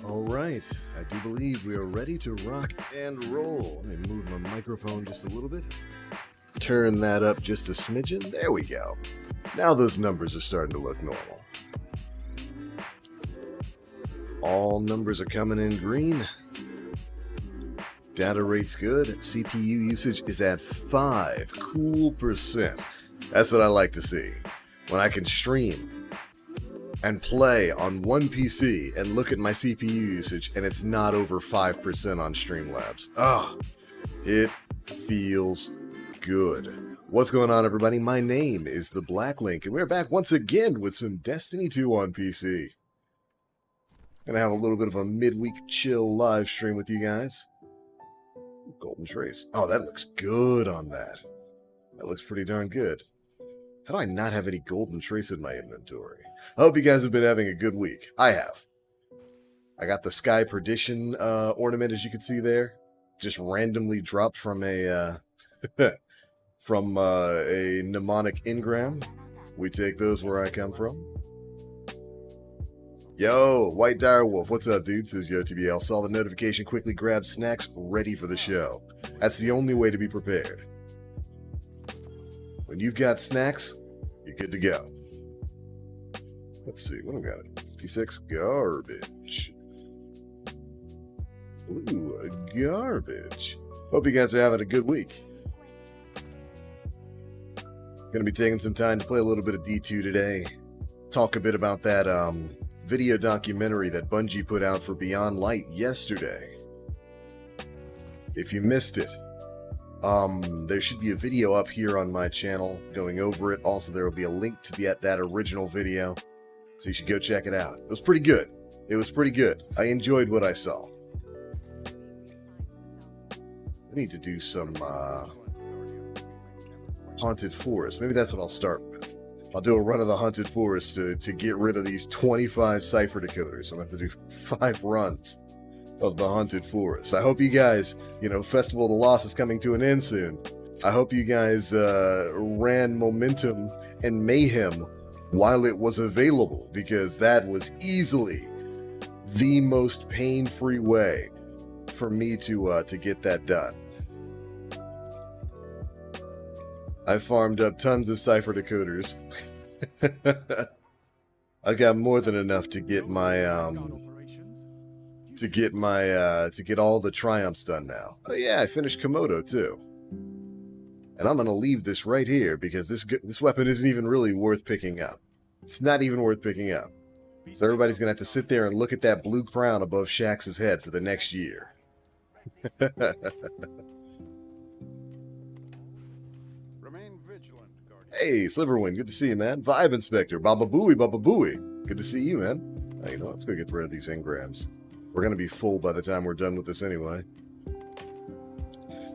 All right, I do believe we are ready to rock and roll. Let me move my microphone just a little bit. Turn that up just a smidgen. There we go. Now those numbers are starting to look normal. All numbers are coming in green. Data rate's good. CPU usage is at 5 cool %. That's what I like to see. When I can stream and play on one PC and look at my CPU usage and it's not over 5% on Streamlabs. Ah, it feels good. What's going on, everybody? My name is the Black Link, and we're back once again with some Destiny 2 on PC. Gonna have a little bit of a midweek chill live stream with you guys. Golden Trace. Oh, that looks good on that. That looks pretty darn good. How do I not have any Golden Trace in my inventory? I hope you guys have been having a good week. I have. I got the Sky Perdition ornament, as you can see there. Just randomly dropped from a a mnemonic engram. We take those where I come from. Yo, White Direwolf, what's up, dude? Says Yo TBL. Saw the notification, quickly grabbed snacks, ready for the show. That's the only way to be prepared. When you've got snacks, you're good to go. Let's see, what do we got? 56 garbage. Ooh, garbage. Hope you guys are having a good week. Gonna be taking some time to play a little bit of D2 today. Talk a bit about that video documentary that Bungie put out for Beyond Light yesterday. If you missed it, there should be a video up here on my channel going over it. Also, there will be a link to that original video, so you should go check it out. It was pretty good. It was pretty good. I enjoyed what I saw. I need to do some Haunted Forest. Maybe that's what I'll start with. I'll do a run of the Haunted Forest to get rid of these 25 cipher decoders. I'm going to have to do 5 runs of the Haunted Forest. I hope you guys, Festival of the Lost is coming to an end soon. I hope you guys ran Momentum and Mayhem while it was available, because that was easily the most pain-free way for me to get that done. I farmed up tons of cipher decoders. I got more than enough to get my to get my to get all the triumphs done now. Oh yeah, I finished Komodo too. And I'm gonna leave this right here because this weapon isn't even really worth picking up. It's not even worth picking up. So everybody's gonna have to sit there and look at that blue crown above Shax's head for the next year. Hey, Sliverwind, good to see you, man. Vibe Inspector, Baba Booey. Good to see you, man. You know, let's go get rid of these engrams. We're gonna be full by the time we're done with this anyway.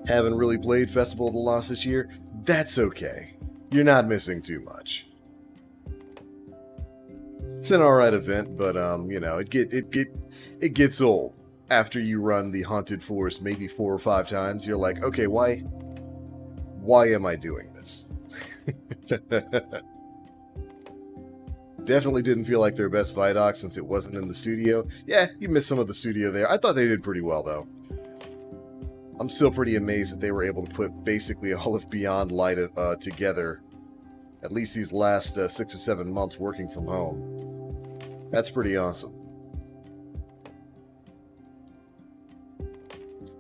Haven't really played Festival of the Lost this year. That's okay. You're not missing too much. It's an alright event, but you know, it gets old after you run the Haunted Forest maybe 4 or 5 times. You're like, okay, why am I doing this? Definitely didn't feel like their best ViDoc since it wasn't in the studio. Yeah, you missed some of the studio there. I thought they did pretty well though. I'm still pretty amazed that they were able to put basically all of Beyond Light together, at least these last 6 or 7 months working from home. That's pretty awesome.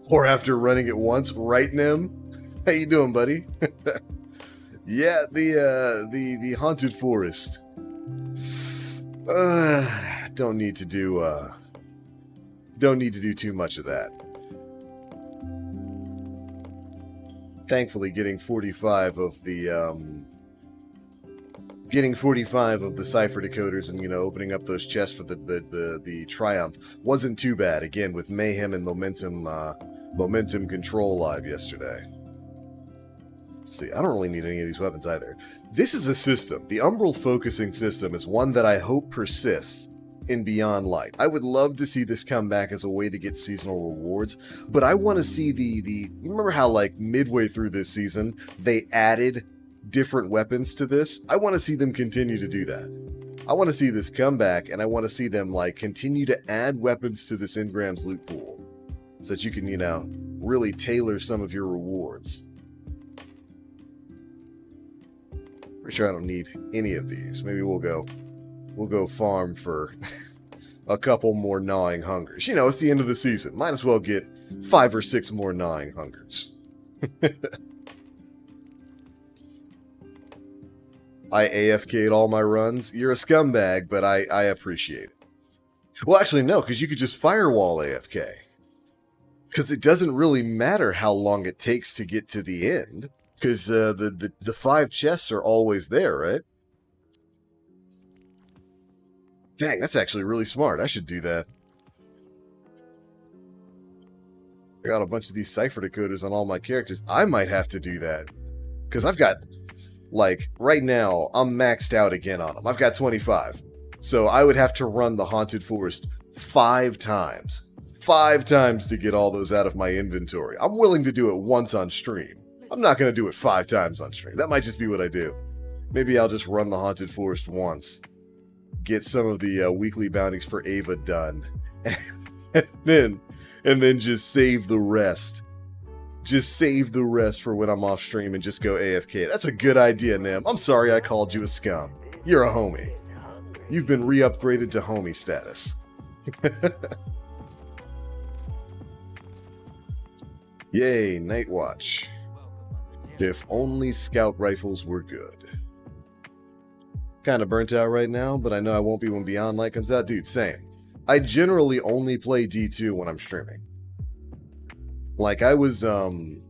Or after running it once, right, Nim? How you doing, buddy? Yeah, the Haunted Forest. Don't need to do too much of that. Thankfully, getting 45 of the cipher decoders and, you know, opening up those chests for the triumph wasn't too bad. Again, with Mayhem and Momentum Control live yesterday. Let's see, I don't really need any of these weapons either. This is a system. The Umbral focusing system is one that I hope persists in Beyond Light. I would love to see this come back as a way to get seasonal rewards, but I want to see you remember how, like, midway through this season, they added different weapons to this? I want to see them continue to do that. I want to see this come back, and I want to see them, like, continue to add weapons to this Engrams loot pool, so that you can, you know, really tailor some of your rewards. Pretty sure I don't need any of these. Maybe we'll go farm for a couple more gnawing hungers. You know, it's the end of the season. Might as well get 5 or 6 more gnawing hungers. I AFK'd all my runs. You're a scumbag, but I appreciate it. Well, actually, no, because you could just firewall AFK. Because it doesn't really matter how long it takes to get to the end. Because the 5 chests are always there, right? Dang, that's actually really smart. I should do that. I got a bunch of these cipher decoders on all my characters. I might have to do that. Because I've got, like, right now, I'm maxed out again on them. I've got 25. So I would have to run the Haunted Forest 5 times. 5 times to get all those out of my inventory. I'm willing to do it once on stream. I'm not going to do it 5 times on stream. That might just be what I do. Maybe I'll just run the Haunted Forest once. Get some of the weekly bounties for Ava done. and then just save the rest. Just save the rest for when I'm off stream and just go AFK. That's a good idea, Nim. I'm sorry I called you a scum. You're a homie. You've been re-upgraded to homie status. Yay, Night Watch. If only scout rifles were good. Kind of burnt out right now, but I know I won't be when Beyond Light comes out. Dude, same. I generally only play D2 when I'm streaming. Like, I was playing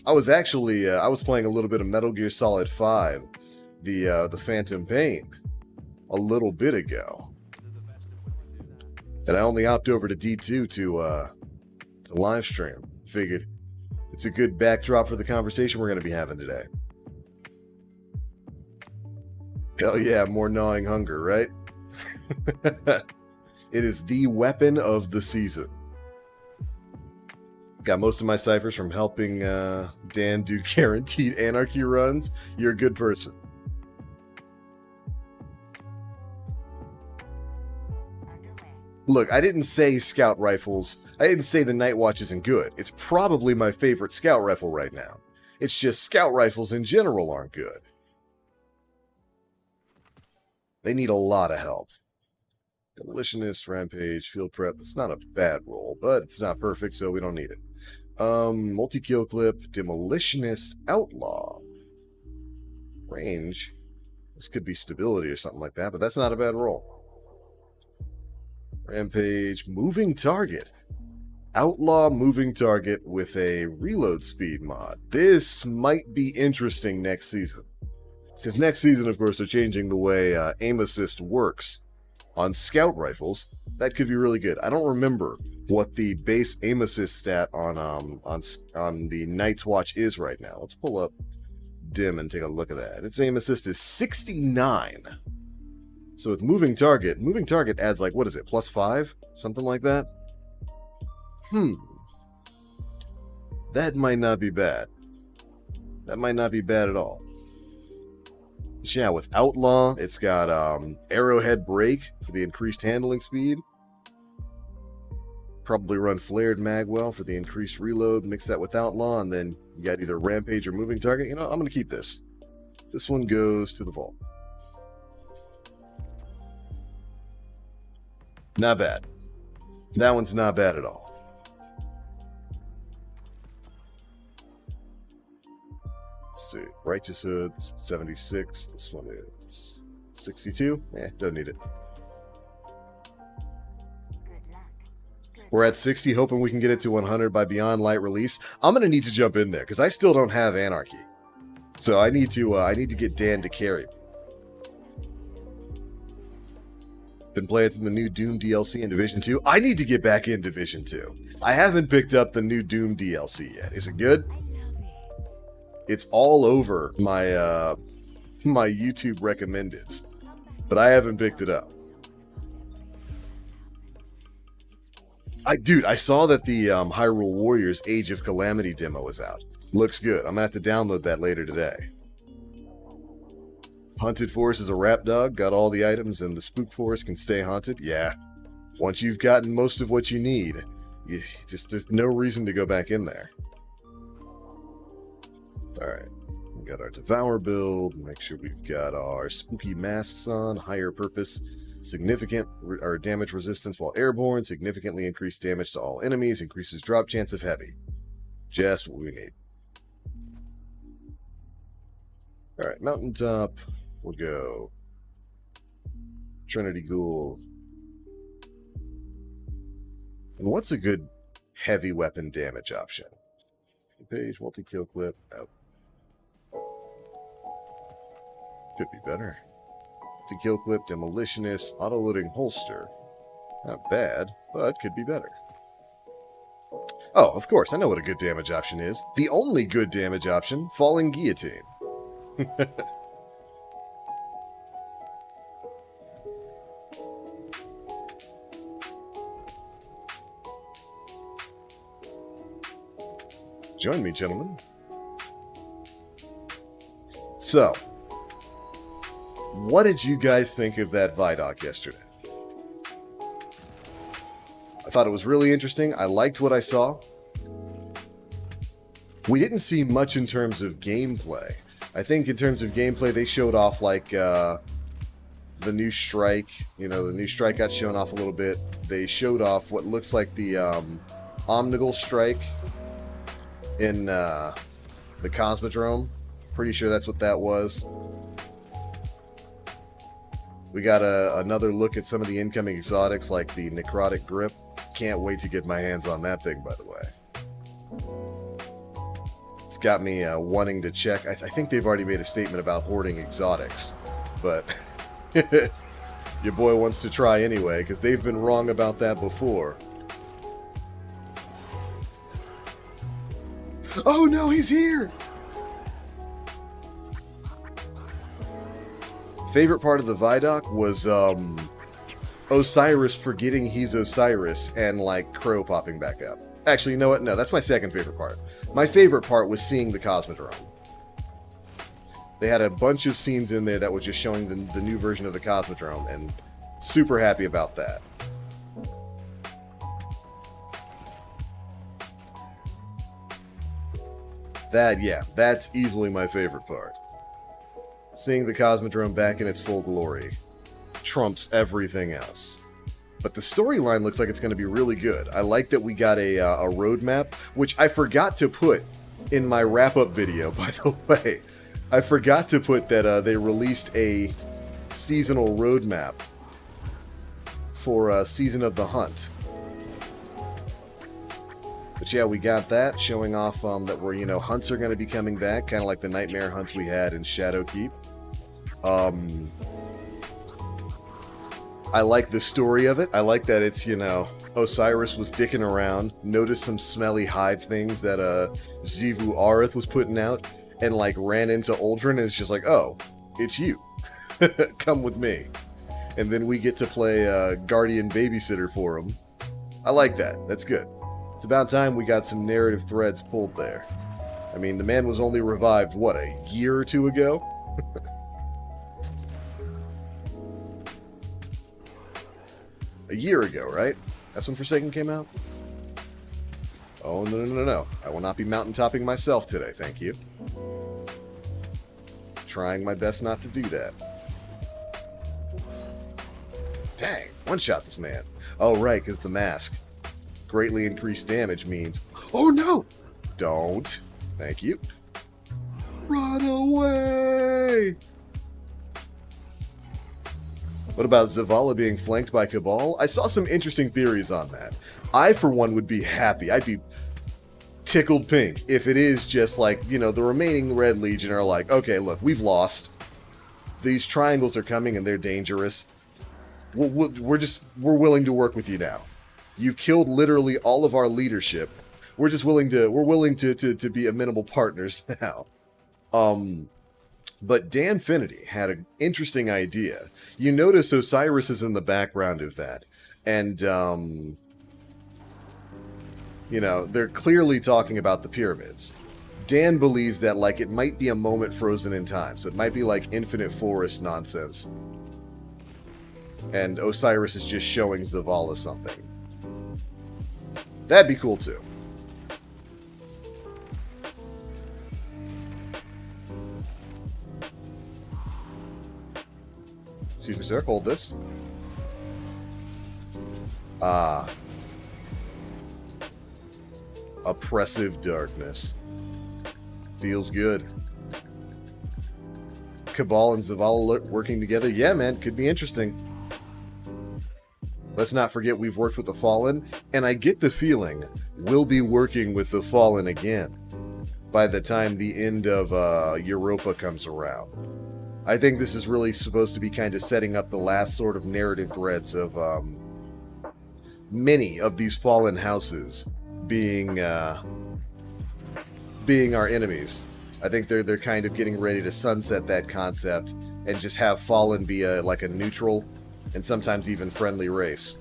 a little bit of Metal Gear Solid 5, the Phantom Pain, a little bit ago. And I only hopped over to D2 to live stream. Figured it's a good backdrop for the conversation we're going to be having today. Hell yeah, more gnawing hunger, right? It is the weapon of the season. Got most of my ciphers from helping Dan do guaranteed anarchy runs. You're a good person. Look, I didn't say scout rifles. I didn't say the Night Watch isn't good. It's probably my favorite scout rifle right now. It's just scout rifles in general aren't good. They need a lot of help. Demolitionist, Rampage, Field Prep. That's not a bad roll, but it's not perfect, so we don't need it. Multi-kill clip, Demolitionist, Outlaw. Range. This could be stability or something like that, but that's not a bad roll. Rampage, moving target. Outlaw moving target with a reload speed mod. This might be interesting next season. Because next season, of course, they're changing the way aim assist works on scout rifles. That could be really good. I don't remember what the base aim assist stat on the Night's Watch is right now. Let's pull up Dim and take a look at that. Its aim assist is 69. So with moving target adds like, what is it, +5? Something like that? That might not be bad. That might not be bad at all. But yeah, with Outlaw, it's got Arrowhead Break for the increased handling speed. Probably run Flared Magwell for the increased reload. Mix that with Outlaw, and then you got either Rampage or Moving Target. You know, I'm going to keep this. This one goes to the vault. Not bad. That one's not bad at all. Let's see. Righteoushood, 76. This one is 62. Don't need it. We're at 60, hoping we can get it to 100 by Beyond Light release. I'm going to need to jump in there, because I still don't have Anarchy. So I need to get Dan to carry me. Been playing through the new Doom DLC in Division 2. I need to get back in Division 2. I haven't picked up the new Doom DLC yet. Is it good? It's all over my my YouTube recommendeds, but I haven't picked it up. I saw that the Hyrule Warriors Age of Calamity demo is out. Looks good. I'm gonna have to download that later today. Hunted Forest is a rap dog. Got all the items, and the Spook Forest can stay haunted. Yeah. Once you've gotten most of what you need, there's no reason to go back in there. Alright, we got our Devour build, make sure we've got our spooky masks on, higher purpose, significant or damage resistance while airborne, significantly increased damage to all enemies, increases drop chance of heavy. Just what we need. Alright, Mountaintop, we'll go Trinity Ghoul. And what's a good heavy weapon damage option? Page, multi-kill clip, out. Could be better. To kill clip, demolitionist, auto-loading holster. Not bad, but could be better. Oh, of course, I know what a good damage option is. The only good damage option, falling guillotine. Join me, gentlemen. So, what did you guys think of that ViDoc yesterday? I thought it was really interesting. I liked what I saw. We didn't see much in terms of gameplay. I think in terms of gameplay, they showed off like the new strike. You know, the new strike got shown off a little bit. They showed off what looks like the Omnigul strike in the Cosmodrome. Pretty sure that's what that was. We got another look at some of the incoming exotics, like the Necrotic Grip. Can't wait to get my hands on that thing, by the way. It's got me wanting to check. I think they've already made a statement about hoarding exotics, but your boy wants to try anyway, because they've been wrong about that before. Oh no, he's here! Favorite part of the ViDoc was Osiris forgetting he's Osiris and like Crow popping back up. Actually, you know what? No, that's my second favorite part. My favorite part was seeing the Cosmodrome. They had a bunch of scenes in there that was just showing the new version of the Cosmodrome, and super happy about that. That's easily my favorite part. Seeing the Cosmodrome back in its full glory trumps everything else. But the storyline looks like it's going to be really good. I like that we got a roadmap, which I forgot to put in my wrap-up video, by the way. I forgot to put that they released a seasonal roadmap for Season of the Hunt. But yeah, we got that, showing off that we're, hunts are going to be coming back, kind of like the nightmare hunts we had in Shadowkeep. I like the story of it. I like that it's, Osiris was dicking around, noticed some smelly hive things that Xivu Arath was putting out, and ran into Uldren, and it's just like, oh, it's you. Come with me. And then we get to play guardian babysitter for him. I like that. That's good. It's about time we got some narrative threads pulled there. I mean, the man was only revived, what, a year or two ago? A year ago, right? That's when Forsaken came out? Oh, no. I will not be mountaintopping myself today, thank you. Trying my best not to do that. Dang, one-shot this man. Oh, right, because the mask. Greatly increased damage means... Oh, no! Don't. Thank you. Run away! What about Zavala being flanked by Cabal? I saw some interesting theories on that. I, for one, would be happy. I'd be tickled pink if it is just the remaining Red Legion are like, okay, look, we've lost. These triangles are coming and they're dangerous. We're willing to work with you now. You've killed literally all of our leadership. We're willing to be amenable partners now. But Dan Finity had an interesting idea. You notice Osiris is in the background of that. And, they're clearly talking about the pyramids. Dan believes that, it might be a moment frozen in time. So it might be Infinite Forest nonsense. And Osiris is just showing Zavala something. That'd be cool, too. Excuse me, sir. Hold this. Oppressive darkness. Feels good. Cabal and Zavala working together. Yeah, man. Could be interesting. Let's not forget we've worked with the Fallen, and I get the feeling we'll be working with the Fallen again by the time the end of Europa comes around. I think this is really supposed to be kind of setting up the last sort of narrative threads of many of these fallen houses being our enemies. I think they're kind of getting ready to sunset that concept and just have Fallen be a neutral and sometimes even friendly race.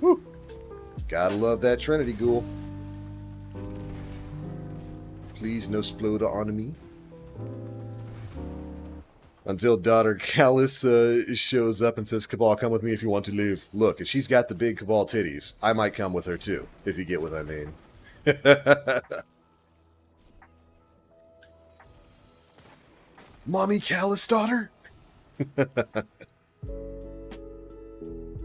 Whew. Gotta love that Trinity Ghoul. Please no sploda on me. Until daughter Callus shows up and says, Cabal, come with me if you want to live. Look, if she's got the big Cabal titties, I might come with her too, if you get what I mean. Mommy Callus daughter?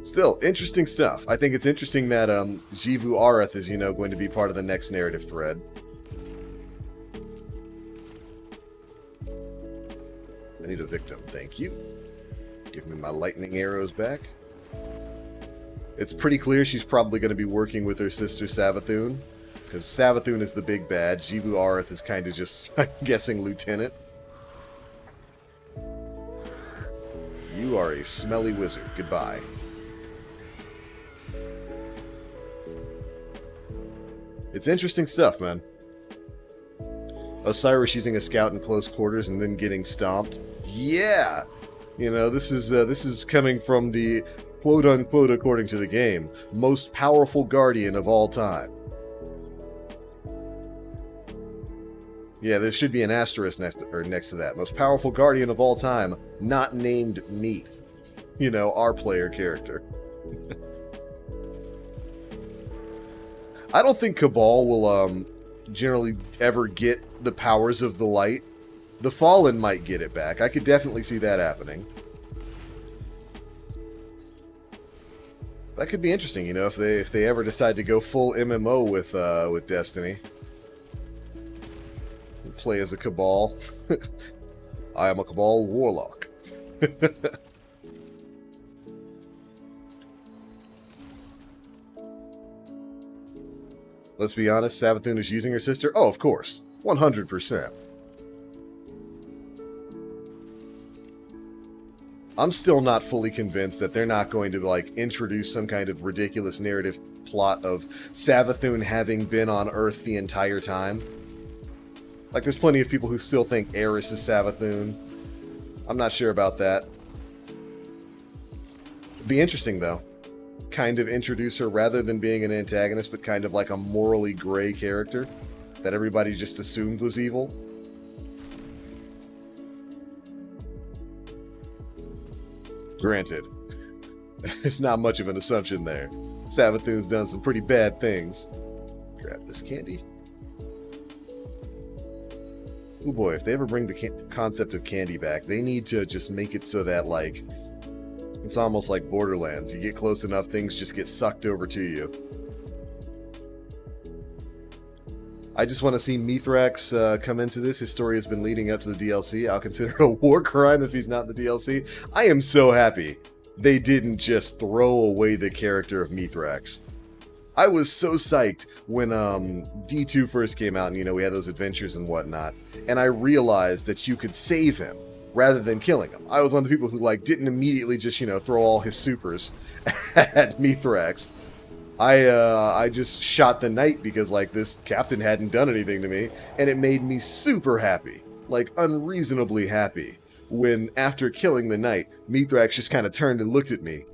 Still, interesting stuff. I think it's interesting that Xivu Arath is, going to be part of the next narrative thread. I need a victim, thank you. Give me my lightning arrows back. It's pretty clear she's probably going to be working with her sister Savathun, because Savathun is the big bad. Xivu Arath is kind of just, I'm guessing, lieutenant. You are a smelly wizard. Goodbye. It's interesting stuff, man. Osiris using a scout in close quarters and then getting stomped. Yeah! This is coming from the quote-unquote, according to the game, most powerful guardian of all time. Yeah, there should be an asterisk next to that. Most powerful guardian of all time, not named me. Our player character. I don't think Cabal will generally ever get the powers of the light. The Fallen might get it back. I could definitely see that happening. That could be interesting, you know, if they ever decide to go full MMO with Destiny. Play as a Cabal. I am a Cabal Warlock. Let's be honest, Savathun is using her sister? Oh, of course. 100%. I'm still not fully convinced that they're not going to, like, introduce some kind of ridiculous narrative plot of Savathun having been on Earth the entire time. Like, there's plenty of people who still think Eris is Savathun. I'm not sure about that. It'd be interesting, though. Kind of introduce her rather than being an antagonist, but kind of like a morally gray character that everybody just assumed was evil. Granted, it's not much of an assumption there. Savathun's done some pretty bad things. Grab this candy. Oh boy, if they ever bring the concept of candy back, they need to just make it so that, like, it's almost like Borderlands. You get close enough, things just get sucked over to you. I just want to see Mithrax come into this. His story has been leading up to the DLC. I'll consider it a war crime if he's not in the DLC. I am so happy they didn't just throw away the character of Mithrax. I was so psyched when D2 first came out and, you know, we had those adventures and whatnot, and I realized that you could save him rather than killing him. I was one of the people who, like, didn't immediately just, you know, throw all his supers at Mithrax. I just shot the knight because, like, this captain hadn't done anything to me, and it made me super happy, like, unreasonably happy, when, after killing the knight, Mithrax just kind of turned and looked at me,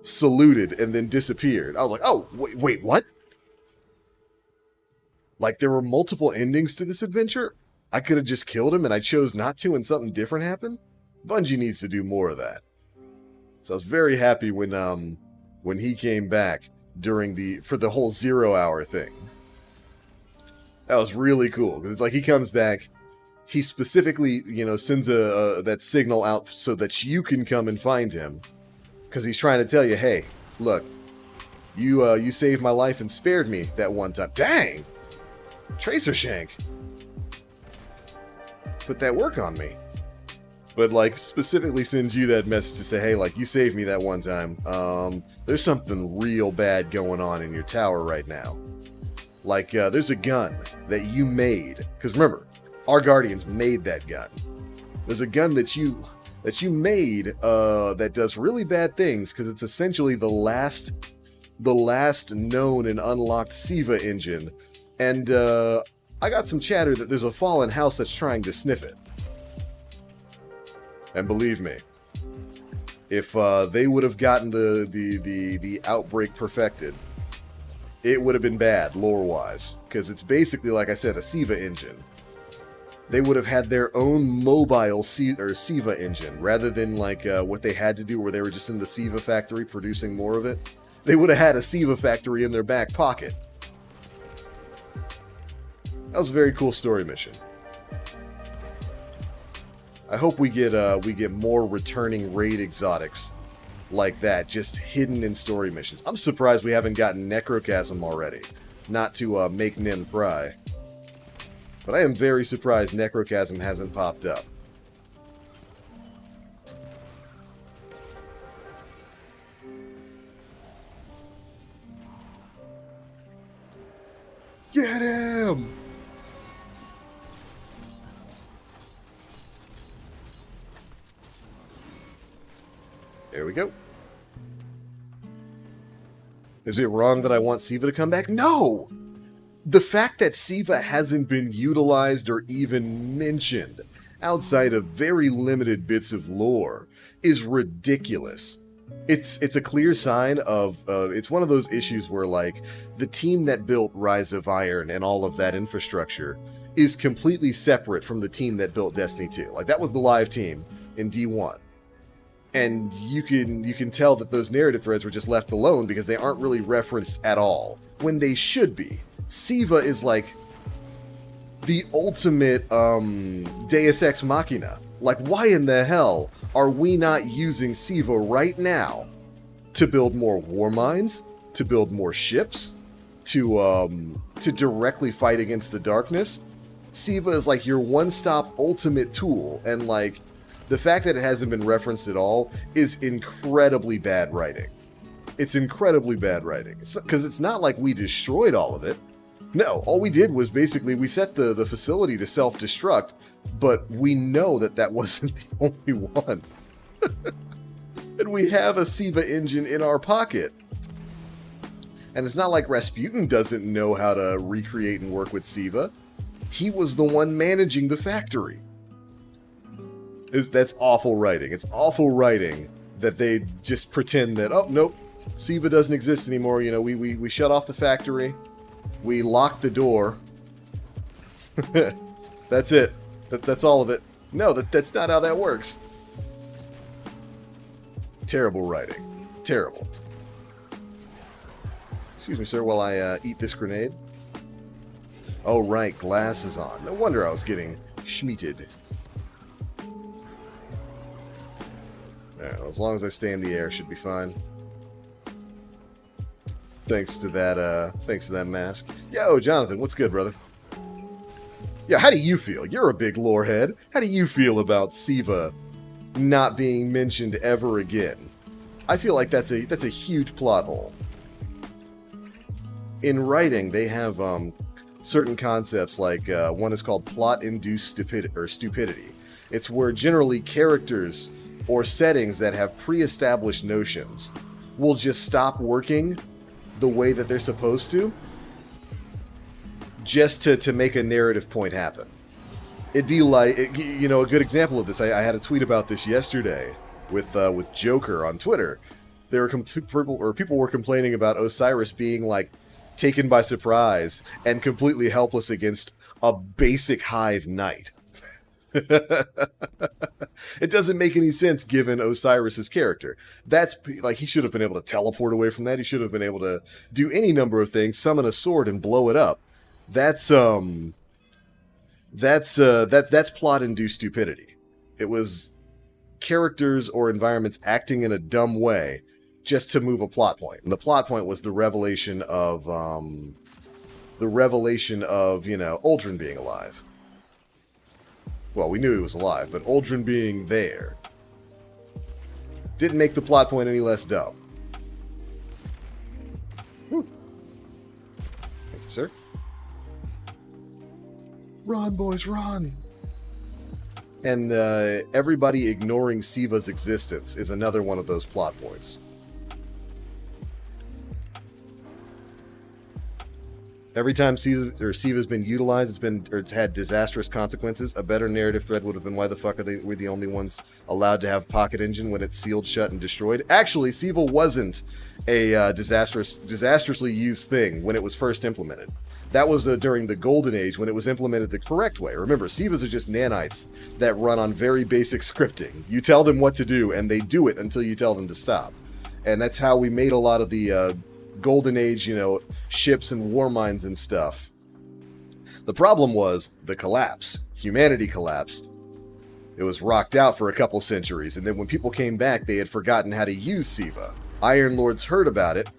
saluted, and then disappeared. I was like, oh, wait, what? Like, there were multiple endings to this adventure? I could have just killed him and I chose not to and something different happened? Bungie needs to do more of that. So I was very happy when he came back for the whole 0 hour thing. That was really cool, because it's like he comes back, he specifically, you know, sends that signal out so that you can come and find him, because he's trying to tell you, hey, look, you saved my life and spared me that one time. Dang! Tracer Shank! Put that work on me. But, like, specifically sends you that message to say, hey, like, you saved me that one time. There's something real bad going on in your tower right now. Like, there's a gun that you made. Because remember, our Guardians made that gun. There's a gun that you made that does really bad things, because it's essentially the last known and unlocked Siva engine. And I got some chatter that there's a fallen house that's trying to sniff it. And believe me, if they would have gotten the outbreak perfected, it would have been bad lore-wise, because it's basically, like I said, a Siva engine. They would have had their own mobile Siva engine, rather than like what they had to do where they were just in the Siva factory producing more of it. They would have had a Siva factory in their back pocket. That was a very cool story mission. I hope we get more returning raid exotics like that, just hidden in story missions. I'm surprised we haven't gotten Necrochasm already. Not to make Nim cry. But I am very surprised Necrochasm hasn't popped up. Get him! There we go. Is it wrong that I want Siva to come back? No! The fact that Siva hasn't been utilized or even mentioned outside of very limited bits of lore is ridiculous. It's a clear sign of, it's one of those issues where, like, the team that built Rise of Iron and all of that infrastructure is completely separate from the team that built Destiny 2. Like, that was the live team in D1. And you can tell that those narrative threads were just left alone because they aren't really referenced at all. when they should be. SIVA is like the ultimate Deus Ex Machina. Like, why in the hell are we not using SIVA right now to build more war mines, to build more ships, to directly fight against the darkness? SIVA is like your one-stop ultimate tool, and like the fact that it hasn't been referenced at all is incredibly bad writing. It's incredibly bad writing, because it's not like we destroyed all of it. No, all we did was basically we set the facility to self-destruct, but we know that that wasn't the only one. And we have a SIVA engine in our pocket. And it's not like Rasputin doesn't know how to recreate and work with SIVA. He was the one managing the factory. That's awful writing. It's awful writing that they just pretend that, oh, nope, SIVA doesn't exist anymore. You know, we shut off the factory. We locked the door. That's it. That's all of it. No, that's not how that works. Terrible writing. Terrible. Excuse me, sir, while I eat this grenade. Oh, right, glasses on. No wonder I was getting schmeated. Well, as long as I stay in the air, should be fine. Thanks to that mask. Yo, Jonathan, what's good, brother? Yeah, how do you feel? You're a big lore head. How do you feel about SIVA not being mentioned ever again? I feel like that's a huge plot hole. In writing, they have certain concepts like one is called plot-induced stupidity. It's where generally characters or settings that have pre-established notions will just stop working the way that they're supposed to, just to make a narrative point happen. It'd be like, you know, a good example of this. I had a tweet about this yesterday with Joker on Twitter. There were people were complaining about Osiris being like taken by surprise and completely helpless against a basic Hive knight. It doesn't make any sense given Osiris's character. That's like, he should have been able to teleport away from that. He should have been able to do any number of things, summon a sword and blow it up. That's plot-induced stupidity. It was characters or environments acting in a dumb way just to move a plot point. And the plot point was the revelation of you know, Uldren being alive. Well, we knew he was alive, but Uldren being there didn't make the plot point any less dumb. Whew. Thank you, sir. Run, boys, run! And everybody ignoring SIVA's existence is another one of those plot points. Every time SIVA's been utilized, it's had disastrous consequences. A better narrative thread would have been, why the fuck were the only ones allowed to have Pocket Engine when it's sealed shut and destroyed? Actually, SIVA wasn't a disastrously used thing when it was first implemented. That was during the Golden Age when it was implemented the correct way. Remember, SIVAs are just nanites that run on very basic scripting. You tell them what to do, and they do it until you tell them to stop. And that's how we made a lot of the Golden Age, you know, ships and war mines and stuff. The problem was the collapse. Humanity collapsed. It was rocked out for a couple centuries, and then when people came back, they had forgotten how to use SIVA. Iron Lords heard about it,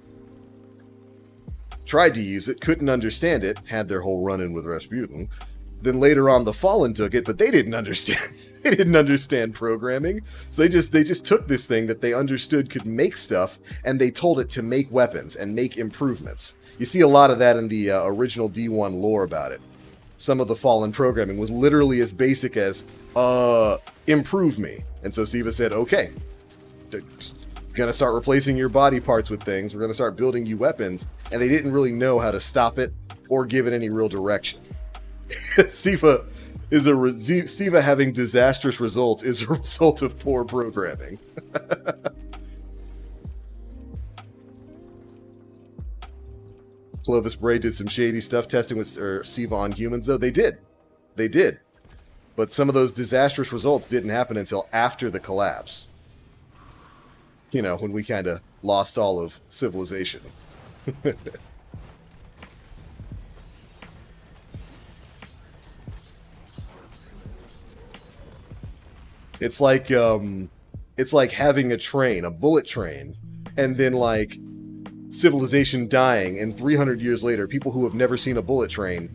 tried to use it, couldn't understand it, had their whole run-in with Rasputin. Then later on, the Fallen took it, but they didn't understand. They didn't understand programming, so they just took this thing that they understood could make stuff, and they told it to make weapons and make improvements. You see a lot of that in the original D1 lore about it. Some of the Fallen programming was literally as basic as, improve me. And so SIVA said, okay, we're gonna start replacing your body parts with things, we're gonna start building you weapons, and they didn't really know how to stop it or give it any real direction. SIVA having disastrous results is a result of poor programming. Clovis Bray did some shady stuff testing with SIVA on humans, though. They did. But some of those disastrous results didn't happen until after the collapse. You know, when we kind of lost all of civilization. It's like having a train, a bullet train, and then like civilization dying, and 300 years later, people who have never seen a bullet train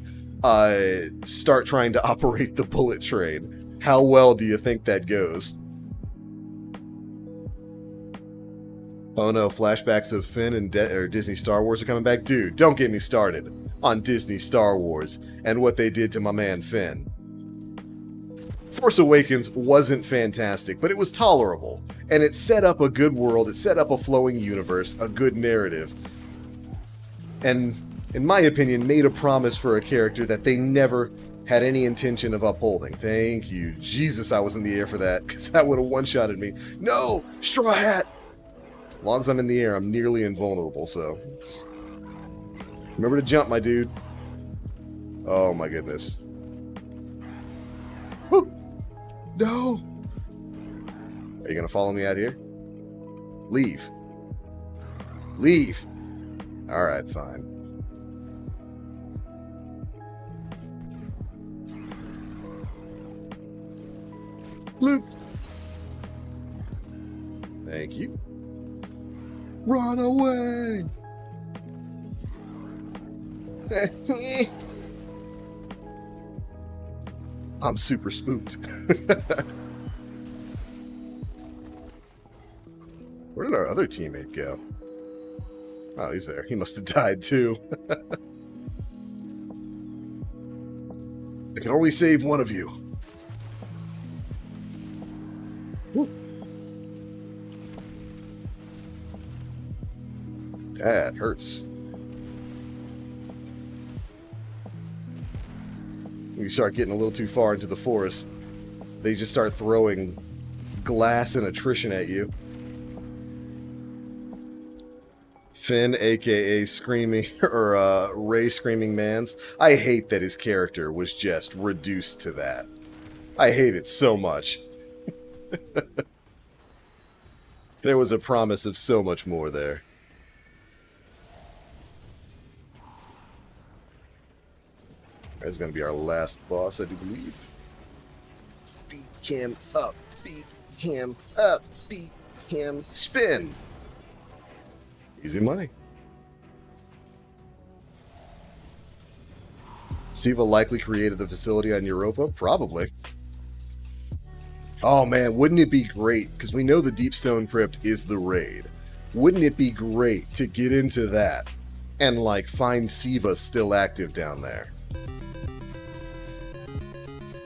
start trying to operate the bullet train. How well do you think that goes? Oh no, flashbacks of Finn and Disney Star Wars are coming back? Dude, don't get me started on Disney Star Wars and what they did to my man Finn. Force Awakens wasn't fantastic, but it was tolerable. And it set up a good world, it set up a flowing universe, a good narrative. And, in my opinion, made a promise for a character that they never had any intention of upholding. Thank you. Jesus, I was in the air for that, because that would have one-shotted me. No! Straw Hat! As long as I'm in the air, I'm nearly invulnerable, so... remember to jump, my dude. Oh my goodness. Woo! No! Are you gonna follow me out here? Leave. Leave! Alright, fine. Bloop. Thank you. Run away! I'm super spooked. Where did our other teammate go? Oh, he's there. He must have died too. I can only save one of you. Woo. That hurts. You start getting a little too far into the forest, they just start throwing glass and attrition at you. Finn, aka Screaming, or Ray Screaming Mans. I hate that his character was just reduced to that. I hate it so much. There was a promise of so much more there. That's going to be our last boss, I do believe. Beat him up, beat him up, beat him, spin. Easy money. Siva likely created the facility on Europa? Probably. Oh man, wouldn't it be great, because we know the Deepstone Crypt is the raid. Wouldn't it be great to get into that and like find Siva still active down there?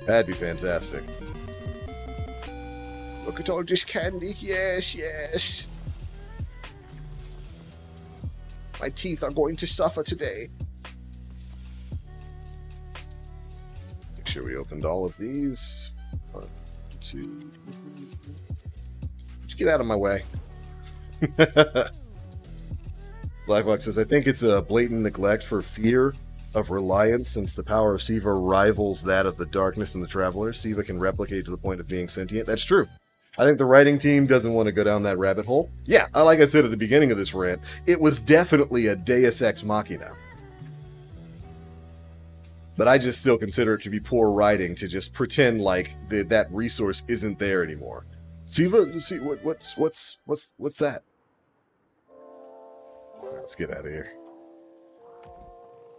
That'd be fantastic. Look at all this candy. Yes, yes. My teeth are going to suffer today. Make sure we opened all of these. 1, 2. Just get out of my way. Blackbox says, I think it's a blatant neglect for fear of reliance, since the power of Siva rivals that of the darkness and the Traveler. Siva can replicate to the point of being sentient. That's true. I think the writing team doesn't want to go down that rabbit hole. Yeah, like I said at the beginning of this rant, it was definitely a Deus Ex Machina. But I just still consider it to be poor writing to just pretend like that resource isn't there anymore. Siva, see what's that? Let's get out of here.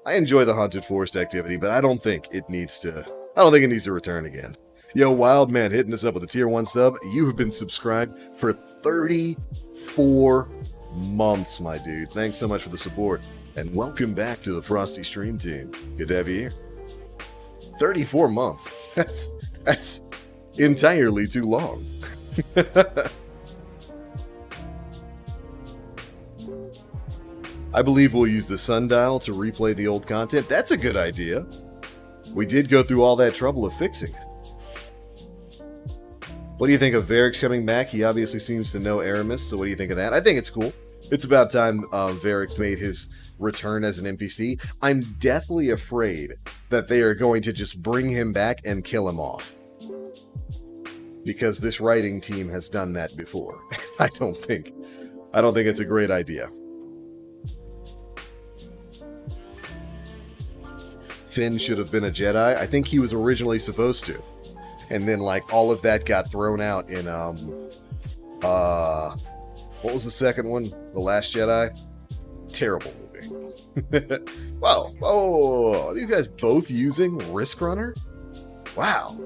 I enjoy the Haunted Forest activity, but I don't think it needs to return again. Yo, Wildman hitting us up with a tier 1 sub. You have been subscribed for 34 months, my dude. Thanks so much for the support. And welcome back to the Frosty Stream Team. Good to have you here. 34 months. That's entirely too long. I believe we'll use the sundial to replay the old content. That's a good idea. We did go through all that trouble of fixing it. What do you think of Varric coming back? He obviously seems to know Aramis, so what do you think of that? I think it's cool. It's about time Varric made his return as an NPC. I'm deathly afraid that they are going to just bring him back and kill him off. Because this writing team has done that before. I don't think it's a great idea. Finn should have been a Jedi. I think he was originally supposed to. And then like all of that got thrown out in what was the second one? The Last Jedi? Terrible movie. Wow. Oh, these guys both using Risk Runner? Wow.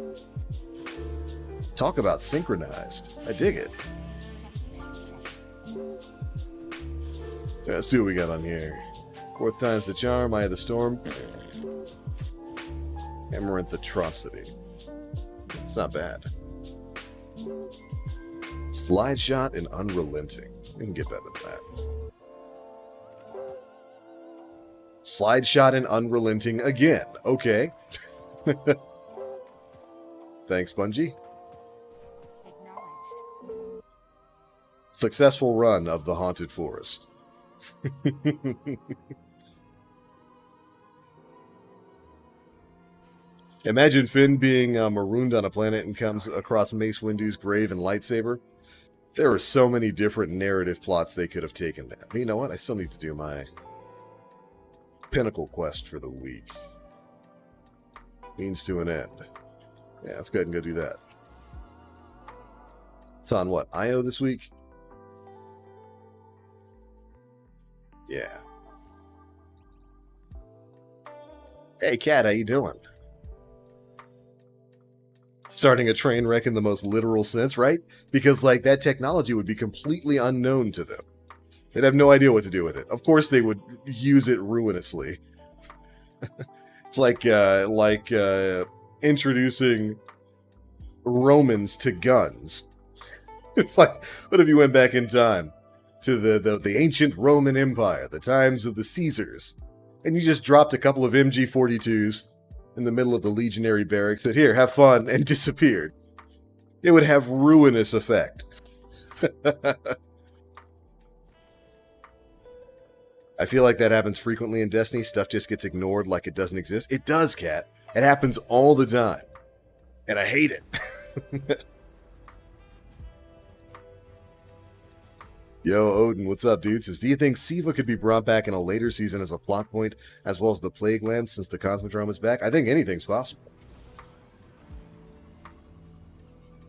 Talk about synchronized. I dig it. Let's see what we got on here. Fourth time's the charm, Eye of the Storm. Amaranth Atrocity. It's not bad. Slide Shot and Unrelenting. We can get better than that. Slide Shot and Unrelenting again. Okay. Thanks, Bungie. Successful run of the Haunted Forest. Imagine Finn being marooned on a planet and comes across Mace Windu's grave and lightsaber. There are so many different narrative plots they could have taken there. You know what? I still need to do my pinnacle quest for the week. Means to an end. Yeah, let's go ahead and go do that. It's on what? IO this week? Yeah. Hey, Kat, how you doing? Starting a train wreck in the most literal sense, right? Because, like, that technology would be completely unknown to them. They'd have no idea what to do with it. Of course they would use it ruinously. It's like introducing Romans to guns. What if you went back in time to the ancient Roman Empire, the times of the Caesars, and you just dropped a couple of MG-42s in the middle of the legionary barracks, said, here, have fun, and disappeared? It would have ruinous effect. I feel like that happens frequently in Destiny. Stuff just gets ignored like it doesn't exist. It does, Kat. It happens all the time. And I hate it. Yo, Odin, what's up, dude? Says, do you think Siva could be brought back in a later season as a plot point, as well as the Plague Land, since the Cosmodrome is back? I think anything's possible.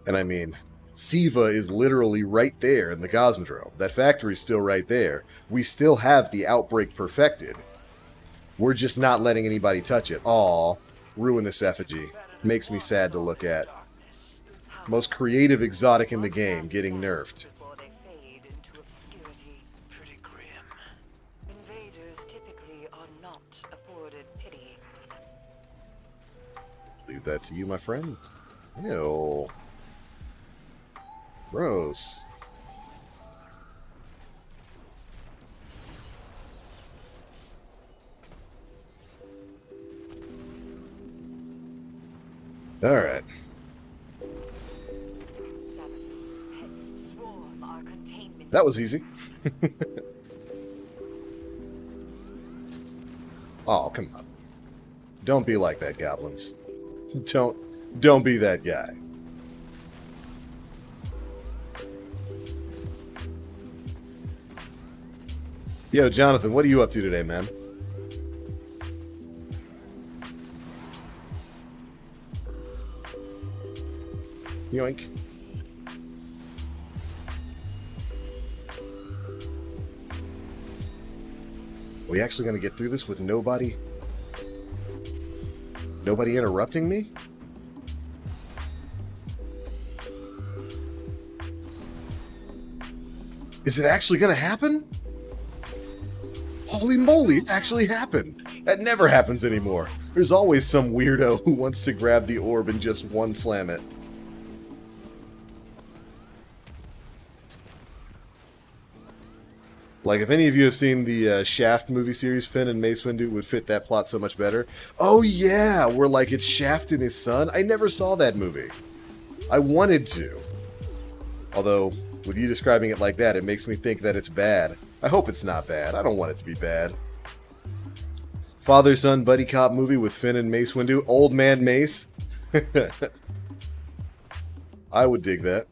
And I mean, Siva is literally right there in the Cosmodrome. That factory's still right there. We still have the Outbreak perfected. We're just not letting anybody touch it. Aw, ruinous effigy. Makes me sad to look at. Most creative exotic in the game getting nerfed. Leave that to you, my friend. Ew. Gross. Alright. That was easy. Oh, come on. Don't be like that, goblins. Don't be that guy. Yo, Jonathan, what are you up to today, man? Yoink. Are we actually going to get through this with nobody interrupting me? Is it actually going to happen? Holy moly, it actually happened. That never happens anymore. There's always some weirdo who wants to grab the orb and just one slam it. Like, if any of you have seen the Shaft movie series, Finn and Mace Windu would fit that plot so much better. Oh yeah, where like it's Shaft and his son. I never saw that movie. I wanted to. Although, with you describing it like that, it makes me think that it's bad. I hope it's not bad. I don't want it to be bad. Father-son buddy cop movie with Finn and Mace Windu. Old man Mace. I would dig that.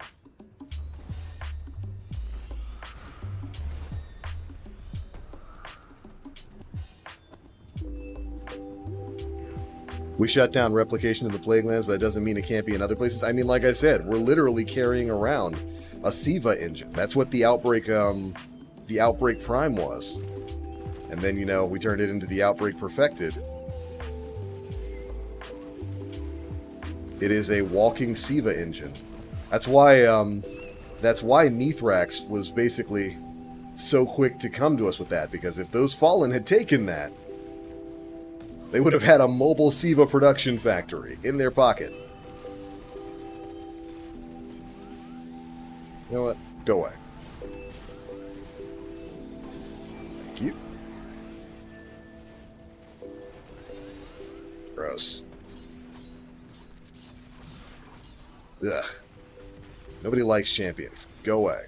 We shut down replication of the Plague Lands, but that doesn't mean it can't be in other places. I mean, like I said, we're literally carrying around a SIVA engine. That's what the Outbreak Prime was. And then, you know, we turned it into the Outbreak Perfected. It is a walking SIVA engine. That's why Mithrax was basically so quick to come to us with that, because if those Fallen had taken that, they would have had a mobile SIVA production factory in their pocket. You know what? Go away. Thank you. Gross. Ugh. Nobody likes champions. Go away.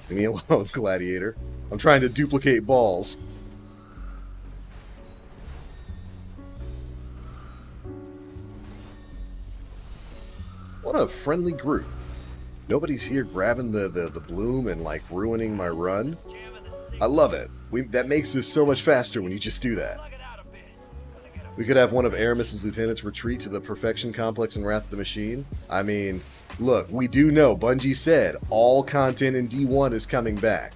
Leave me alone, gladiator. I'm trying to duplicate balls. What a friendly group. Nobody's here grabbing the bloom and like ruining my run. I love it. That makes this so much faster when you just do that. We could have one of Aramis's lieutenants retreat to the Perfection Complex in Wrath of the Machine. I mean, look, we do know, Bungie said, all content in D1 is coming back.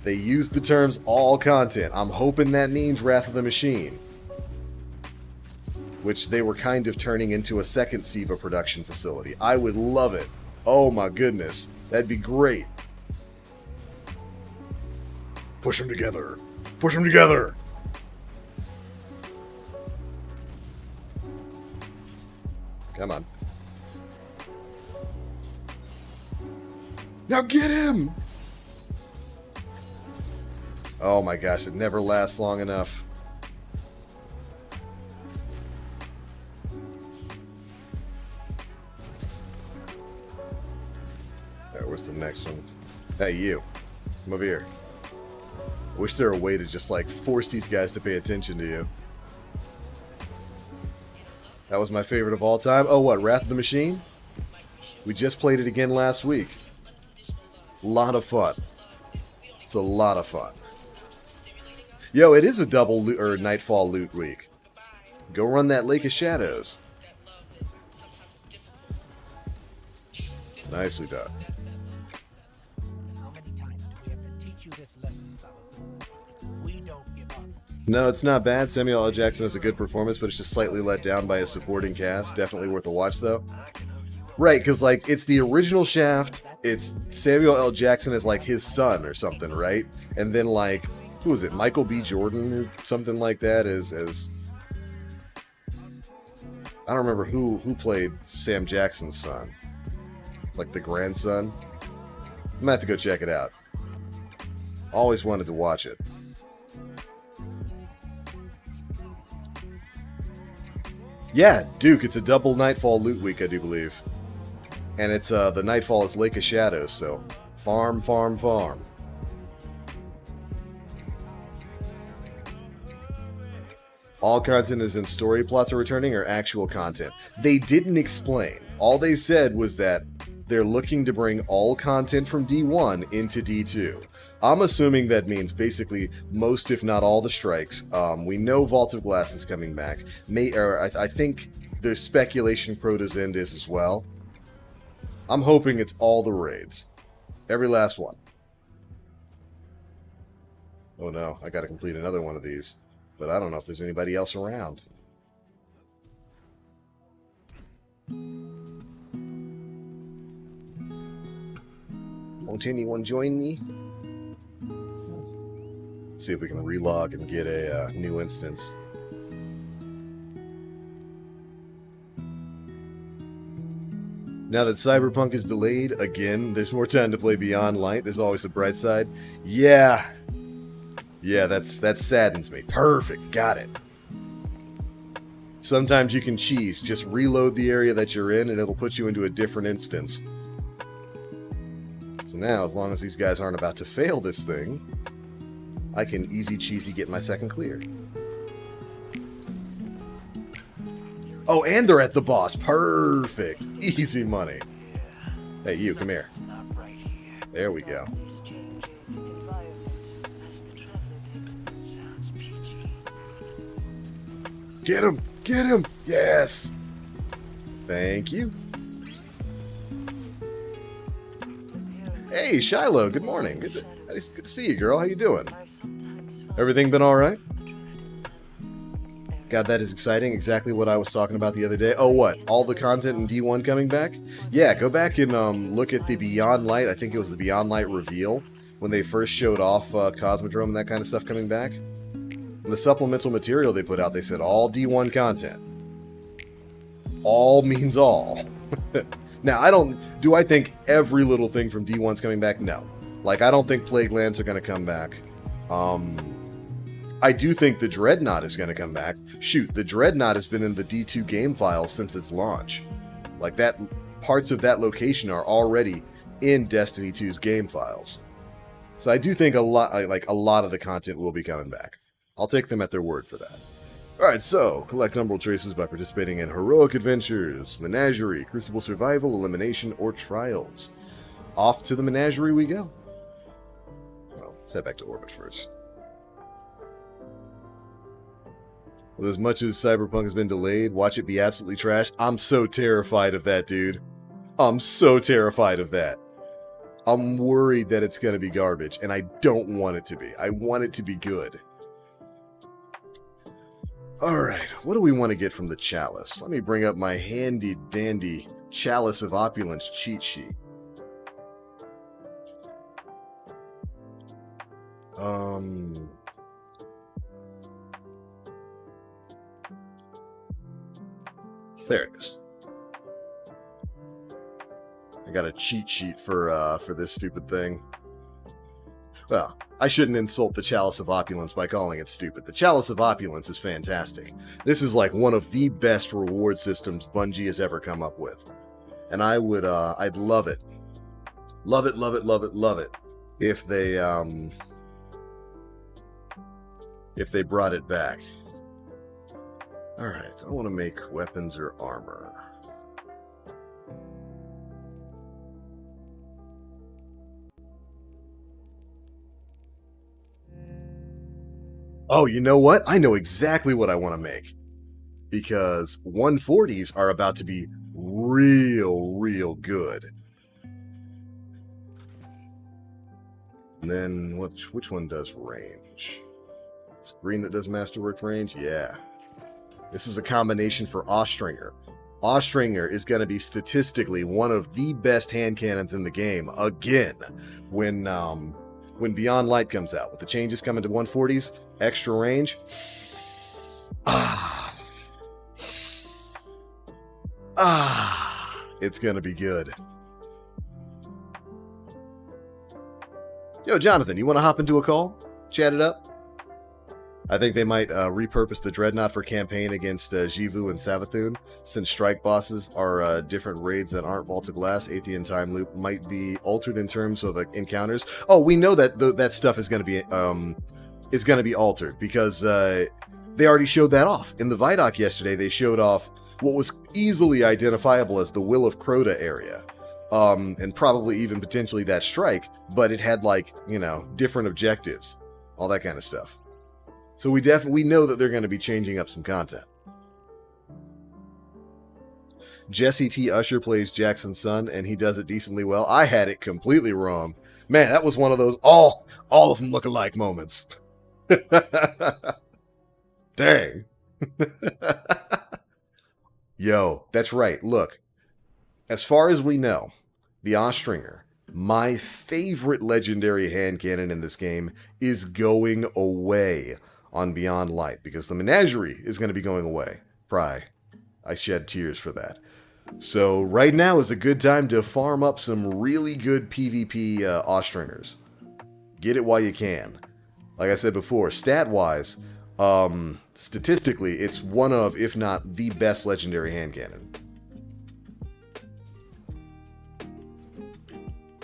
They used the terms all content. I'm hoping that means Wrath of the Machine. Which they were kind of turning into a second SIVA production facility. I would love it. Oh my goodness. That'd be great. Push them together. Push them together. Come on. Now get him! Oh my gosh, it never lasts long enough. Alright, where's the next one? Hey, you. Come over here. I wish there were a way to just, like, force these guys to pay attention to you. That was my favorite of all time. Oh, what? Wrath of the Machine? We just played it again last week. Lot of fun. It's a lot of fun. Yo, it is a double loot, or Nightfall loot week. Go run that Lake of Shadows. Nicely done. How many times do we have to teach you this lesson, son? We don't give up. No, it's not bad. Samuel L. Jackson has a good performance, but it's just slightly let down by his supporting cast. Definitely worth a watch, though. Right, because, like, it's the original Shaft. It's Samuel L. Jackson as, like, his son or something, right? And then, like, who was it? Michael B. Jordan or something like that as I don't remember who played Sam Jackson's son. Like, the grandson. I'm gonna have to go check it out. Always wanted to watch it. Yeah, Duke, it's a double Nightfall loot week, I do believe. And it's, the Nightfall is Lake of Shadows, so farm, farm, farm. All content is in story plots are returning or actual content. They didn't explain. All they said was that they're looking to bring all content from D1 into D2. I'm assuming that means basically most, if not all, the strikes. We know Vault of Glass is coming back. I think there's speculation Crota's End is as well. I'm hoping it's all the raids. Every last one. Oh no, I gotta complete another one of these. But I don't know if there's anybody else around. Won't anyone join me? See if we can relog and get a new instance. Now that Cyberpunk is delayed, again, there's more time to play Beyond Light. There's always a bright side. Yeah, that saddens me. Perfect, got it. Sometimes you can cheese. Just reload the area that you're in and it'll put you into a different instance. So now, as long as these guys aren't about to fail this thing, I can easy cheesy get my second clear. Oh, and they're at the boss. Perfect. Easy money. Hey, you, come here. There we go. Get him! Get him! Yes! Thank you. Hey, Shiloh, good morning. Good to see you, girl. How you doing? Everything been all right? God, that is exciting. Exactly what I was talking about the other day. Oh, what? All the content in D1 coming back? Yeah, go back and look at the Beyond Light. I think it was the Beyond Light reveal when they first showed off Cosmodrome and that kind of stuff coming back. And the supplemental material they put out, they said all D1 content. All means all. Now, do I think every little thing from D1's coming back? No. Like, I don't think Plague Lands are going to come back. I do think the Dreadnought is going to come back. Shoot, the Dreadnought has been in the D2 game files since its launch. Like, parts of that location are already in Destiny 2's game files. So I do think a lot of the content will be coming back. I'll take them at their word for that. Alright, so, collect Umbral Traces by participating in Heroic Adventures, Menagerie, Crucible Survival, Elimination, or Trials. Off to the Menagerie we go. Well, let's head back to orbit first. With as much as Cyberpunk has been delayed, watch it be absolutely trashed. I'm so terrified of that, dude. I'm so terrified of that. I'm worried that it's going to be garbage, and I don't want it to be. I want it to be good. Alright, what do we want to get from the Chalice? Let me bring up my handy-dandy Chalice of Opulence cheat sheet. There it is. I got a cheat sheet for this stupid thing. Well, I shouldn't insult the Chalice of Opulence by calling it stupid. The Chalice of Opulence is fantastic. This is like one of the best reward systems Bungie has ever come up with. And I'd love it. Love it, love it, love it, love it. If they brought it back. Alright, I want to make weapons or armor. Oh, you know what? I know exactly what I want to make. Because 140s are about to be real good. And then, which one does range? It's green that does masterwork range? Yeah. This is a combination for Austringer. Austringer is going to be statistically one of the best hand cannons in the game, again, when Beyond Light comes out. With the changes coming to 140s, extra range. It's going to be good. Yo, Jonathan, you want to hop into a call? Chat it up? I think they might repurpose the Dreadnought for campaign against Jivu and Savathun, since strike bosses are different raids that aren't Vault of Glass. Athean Time Loop might be altered in terms of encounters. Oh, we know that that stuff is going to be altered because they already showed that off in the ViDoc yesterday. They showed off what was easily identifiable as the Will of Crota area, and probably even potentially that strike, but it had different objectives, all that kind of stuff. So we know that they're going to be changing up some content. Jesse T. Usher plays Jackson's son, and he does it decently well. I had it completely wrong. Man, that was one of those all of them look alike moments. Dang. Yo, that's right. Look, as far as we know, the Austringer, my favorite legendary hand cannon in this game, is going away on Beyond Light, because the Menagerie is going to be going away. I shed tears for that. So right now is a good time to farm up some really good PvP Austringers. Get it while you can. Like I said before, stat-wise, statistically, it's one of, if not the best legendary hand cannon.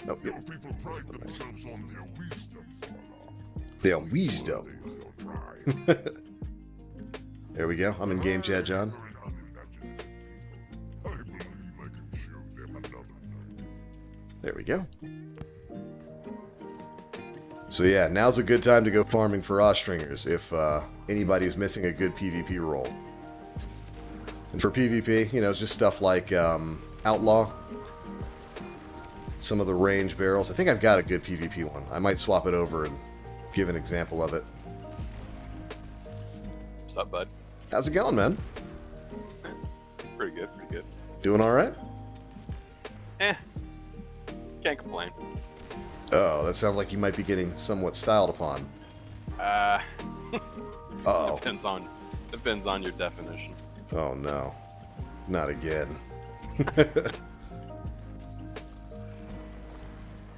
Nope. People pride themselves on their wisdom. Their wisdom. There we go. I'm in game chat, John. There we go. So yeah, now's a good time to go farming for Austringers if anybody's missing a good PvP role. And for PvP, you know, it's just stuff like Outlaw. Some of the range barrels. I think I've got a good PvP one. I might swap it over and give an example of it. What's up, bud? How's it going, man? Pretty good, pretty good. Doing all right? Can't complain. Oh, that sounds like you might be getting somewhat styled upon. Uh-oh. Depends on your definition. Oh, no. Not again.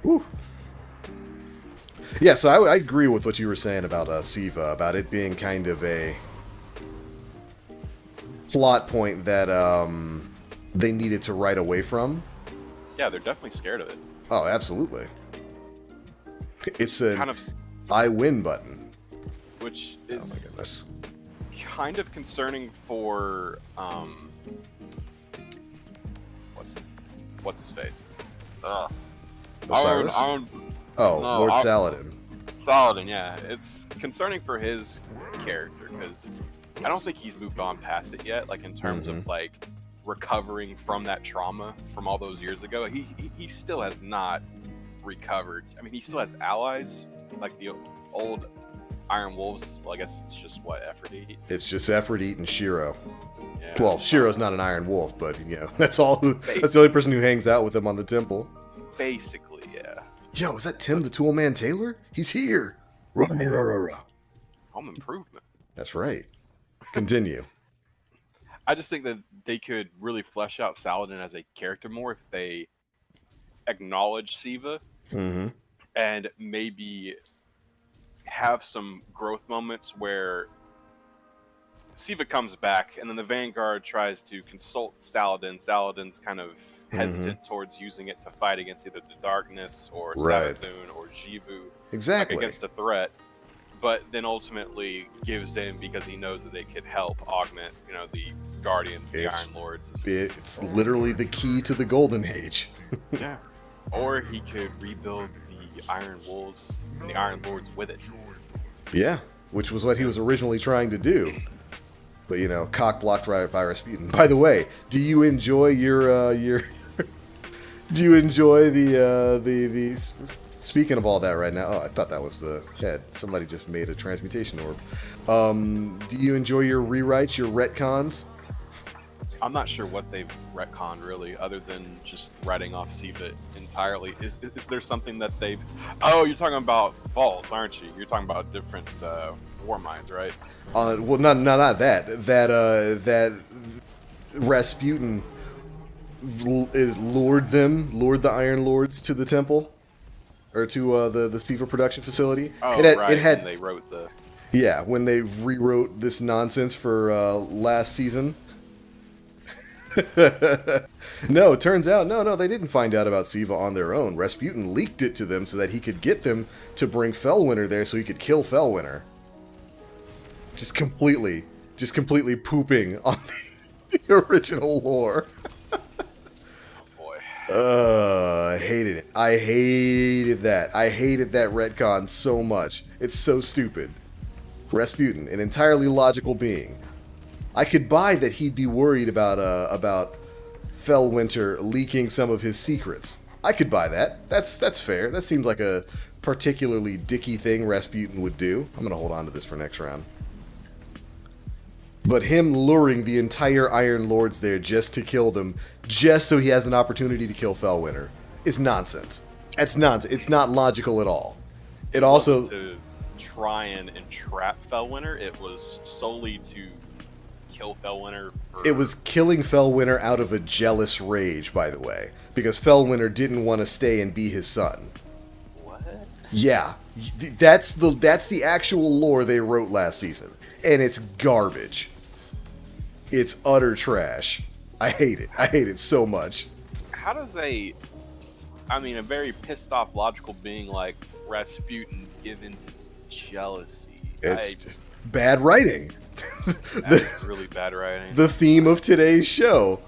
Whew. Yeah, so I agree with what you were saying about Siva, about it being kind of a plot point that they needed to write away from. Yeah, they're definitely scared of it. Oh, absolutely. It's an Kind of, I win button. which Oh my is goodness. kind of concerning for what's his face? Osiris? Oh, Oh, no, Lord Saladin. Saladin, yeah. It's concerning for his character because I don't think he's moved on past it yet. Like in terms of like recovering from that trauma from all those years ago, he still has not recovered. I mean, he still has allies like the old Iron Wolves. Well, I guess it's just what Aphrodite. It's just Aphrodite and Shiro. Yeah. Well, Shiro's not an Iron Wolf, but you know that's all. That's the only person who hangs out with him on the temple. Basically, yeah. Yo, is that Tim the Toolman Taylor? He's here. Rah, rah, rah, rah. Home improvement. That's right. Continue. I just think that they could really flesh out Saladin as a character more if they acknowledge Siva and maybe have some growth moments where Siva comes back and then the Vanguard tries to consult Saladin. Saladin's kind of hesitant towards using it to fight against either the Darkness or Right. Savathun or Jivu Exactly. against a threat, but then ultimately gives in because he knows that they could help augment, you know, the Guardians, the It's- Iron Lords. It's literally the key to the Golden Age. Yeah. Or he could rebuild the Iron Wolves and the Iron Lords with it. Yeah, which was what he was originally trying to do. But you know, cock blocked by Rasputin. By the way, do you enjoy your do you enjoy the speaking of all that right now? Oh, I thought that was the head. Somebody just made a transmutation orb. Do you enjoy your rewrites, your retcons? I'm not sure what they've retconned really, other than just writing off Siva entirely. Is there something that they've... Oh, you're talking about vaults, aren't you? You're talking about different war mines, right? Well, not that. That Rasputin lured the Iron Lords to the temple, or to the Siva production facility. Oh, It had and they wrote the... Yeah, when they rewrote this nonsense for last season. No, it turns out, no, they didn't find out about Siva on their own. Rasputin leaked it to them so that he could get them to bring Fellwinter there so he could kill Fellwinter. Just completely pooping on the original lore. Oh, boy. I hated it. I hated that. I hated that retcon so much. It's so stupid. Rasputin, an entirely logical being. I could buy that he'd be worried about Fellwinter leaking some of his secrets. I could buy that. That's fair. That seems like a particularly dicky thing Rasputin would do. I'm gonna hold on to this for next round. But him luring the entire Iron Lords there just to kill them, just so he has an opportunity to kill Fellwinter, is nonsense. It's nonsense. It's not logical at all. It also... to try and entrap Fellwinter, it was solely to kill Fellwinter. It was killing Fellwinter out of a jealous rage, by the way, because Fellwinter didn't want to stay and be his son. What? Yeah, that's the actual lore they wrote last season, and it's garbage. It's utter trash. I hate it. I hate it so much. How does a very pissed off logical being like Rasputin give in to jealousy? It's bad writing. That's really bad writing. The theme of today's show.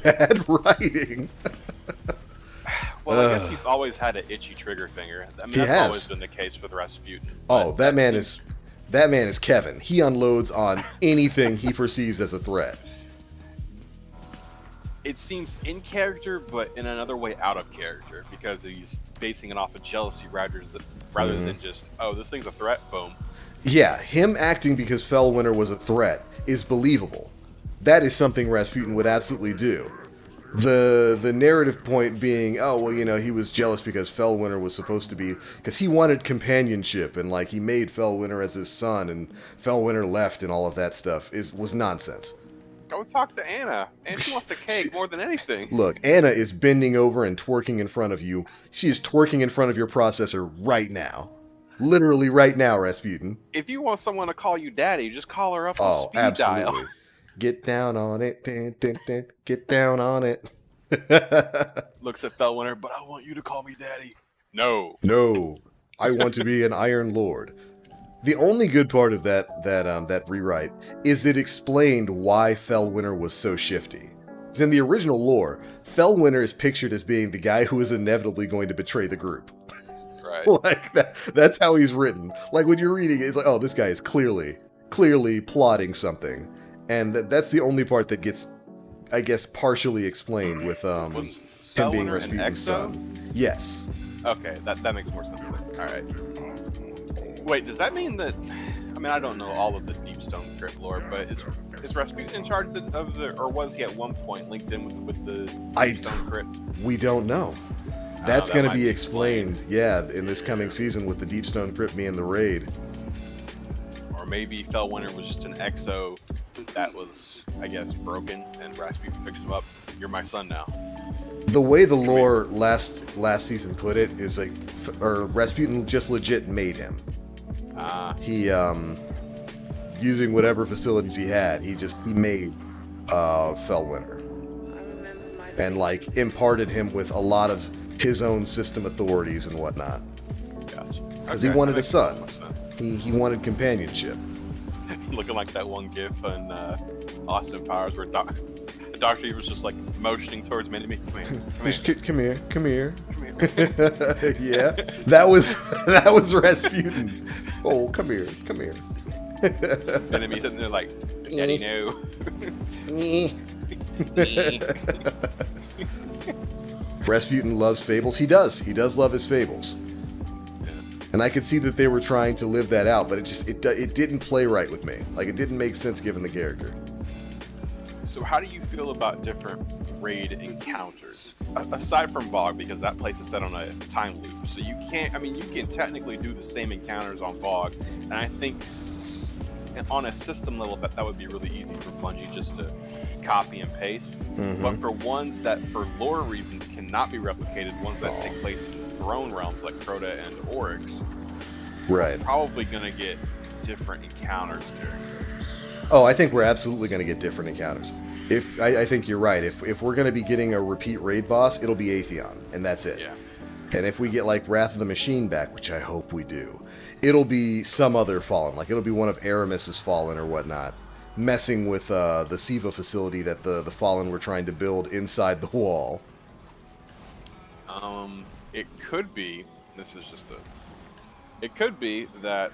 Bad writing. Well, I guess he's always had an itchy trigger finger. I mean, He that's has. always been the case with Rasputin. Oh, But that man is Kevin. He unloads on anything he perceives as a threat. it seems in character, but in another way out of character, because he's basing it off of jealousy rather than just, oh, this thing's a threat, boom. Yeah, him acting because Fellwinter was a threat is believable. That is something Rasputin would absolutely do. The narrative point being, oh, well, you know, he was jealous because Fellwinter was supposed to be, because he wanted companionship, and like he made Fellwinter as his son, and Fellwinter left, and all of that stuff was nonsense. Go talk to Anna. And she wants the cake more than anything. Look, Anna is bending over and twerking in front of you. She is twerking in front of your processor right now. Literally right now, Rasputin. If you want someone to call you daddy, just call her up on Oh, speed absolutely. dial. Get down on it. Dun, dun, dun. Get down on it. Looks at Fellwinter, but I want you to call me daddy. No. No, I want to be an Iron Lord. The only good part of that rewrite is it explained why Fellwinter was so shifty. In the original lore, Fellwinter is pictured as being the guy who is inevitably going to betray the group. Right. Like that's how he's written. Like when you're reading it, it's like, oh, this guy is clearly plotting something. And that's the only part that gets, I guess, partially explained with Was him being Fellwinter an Rasputin's exo? son. Yes. Okay, that makes more sense then. Alright. Wait, does that mean that... I mean, I don't know all of the Deepstone Crypt lore, but is Rasputin in charge of the... Or was he at one point linked in with the Deepstone Crypt? We don't know. That's that going to might be be explained, yeah, in this coming season with the Deepstone Crypt being the raid. Or maybe Fellwinter was just an exo that was, I guess, broken, and Rasputin fixed him up. You're my son now. The way the lore last season put it is like, or Rasputin just legit made him. He using whatever facilities he had, he made Fellwinter, and like imparted him with a lot of his own system authorities and whatnot. Gotcha. Because he wanted a son. He wanted companionship. Looking like that one gif in Austin Powers where Dr. was just like motioning towards Minnie. Come here. Come here. Yeah, that was Rasputin. Oh, come here. Minnie sitting there like, Daddy, no. Rasputin loves fables. He does love his fables. And I could see that they were trying to live that out, but it didn't play right with me. Like, it didn't make sense given the character. So how do you feel about different raid encounters? Aside from Bog, because that place is set on a time loop. So you can technically do the same encounters on Bog. And I think on a system level that would be really easy for Bungie just to copy and paste. Mm-hmm. But for ones that, for lore reasons, cannot be replicated, ones that take place in throne realms like Crota and Oryx, right, probably going to get different encounters there. Oh, I think we're absolutely going to get different encounters. I think you're right. If we're going to be getting a repeat raid boss, it'll be Atheon, and that's it. Yeah. And if we get like Wrath of the Machine back, which I hope we do, it'll be some other Fallen. Like it'll be one of Aramis's Fallen or whatnot, messing with the Siva facility that the Fallen were trying to build inside the wall. It could be. It could be that.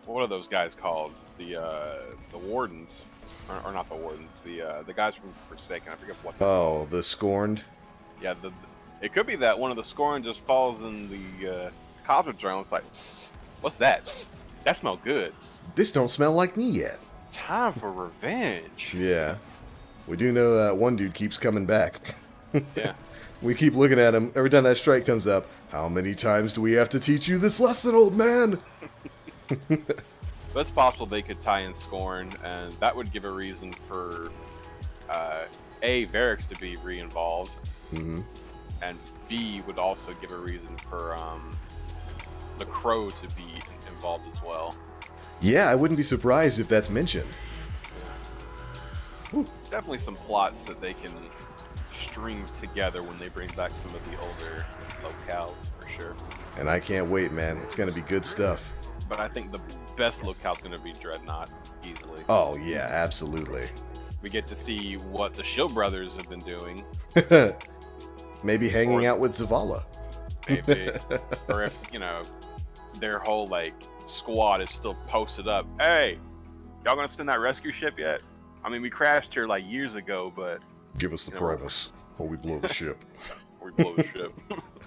What are those guys called? The Wardens, or not the Wardens? The guys from Forsaken. I forget what. Oh, the Scorned. Yeah, it could be that one of the Scorned just falls in the copter drone. It's like, what's that? That smells good. This don't smell like me yet. Time for revenge. Yeah, we do know that one dude keeps coming back. Yeah. We keep looking at him every time that strike comes up. How many times do we have to teach you this lesson, old man? But it's possible they could tie in Scorn, and that would give a reason for Varix to be re-involved, and B would also give a reason for the Crow to be involved as well. Yeah, I wouldn't be surprised if that's mentioned. Definitely some plots that they can string together when they bring back some of the older locales, for sure. And I can't wait, man. It's going to be good stuff. But I think the best locale is going to be Dreadnought, easily. Oh, yeah, absolutely. We get to see what the Shield Brothers have been doing. Maybe hanging out with Zavala. Maybe. Or if, their whole, squad is still posted up. Hey, y'all going to send that rescue ship yet? I mean, we crashed here like years ago, but Give us the premise, or we blow the ship. we blow the ship.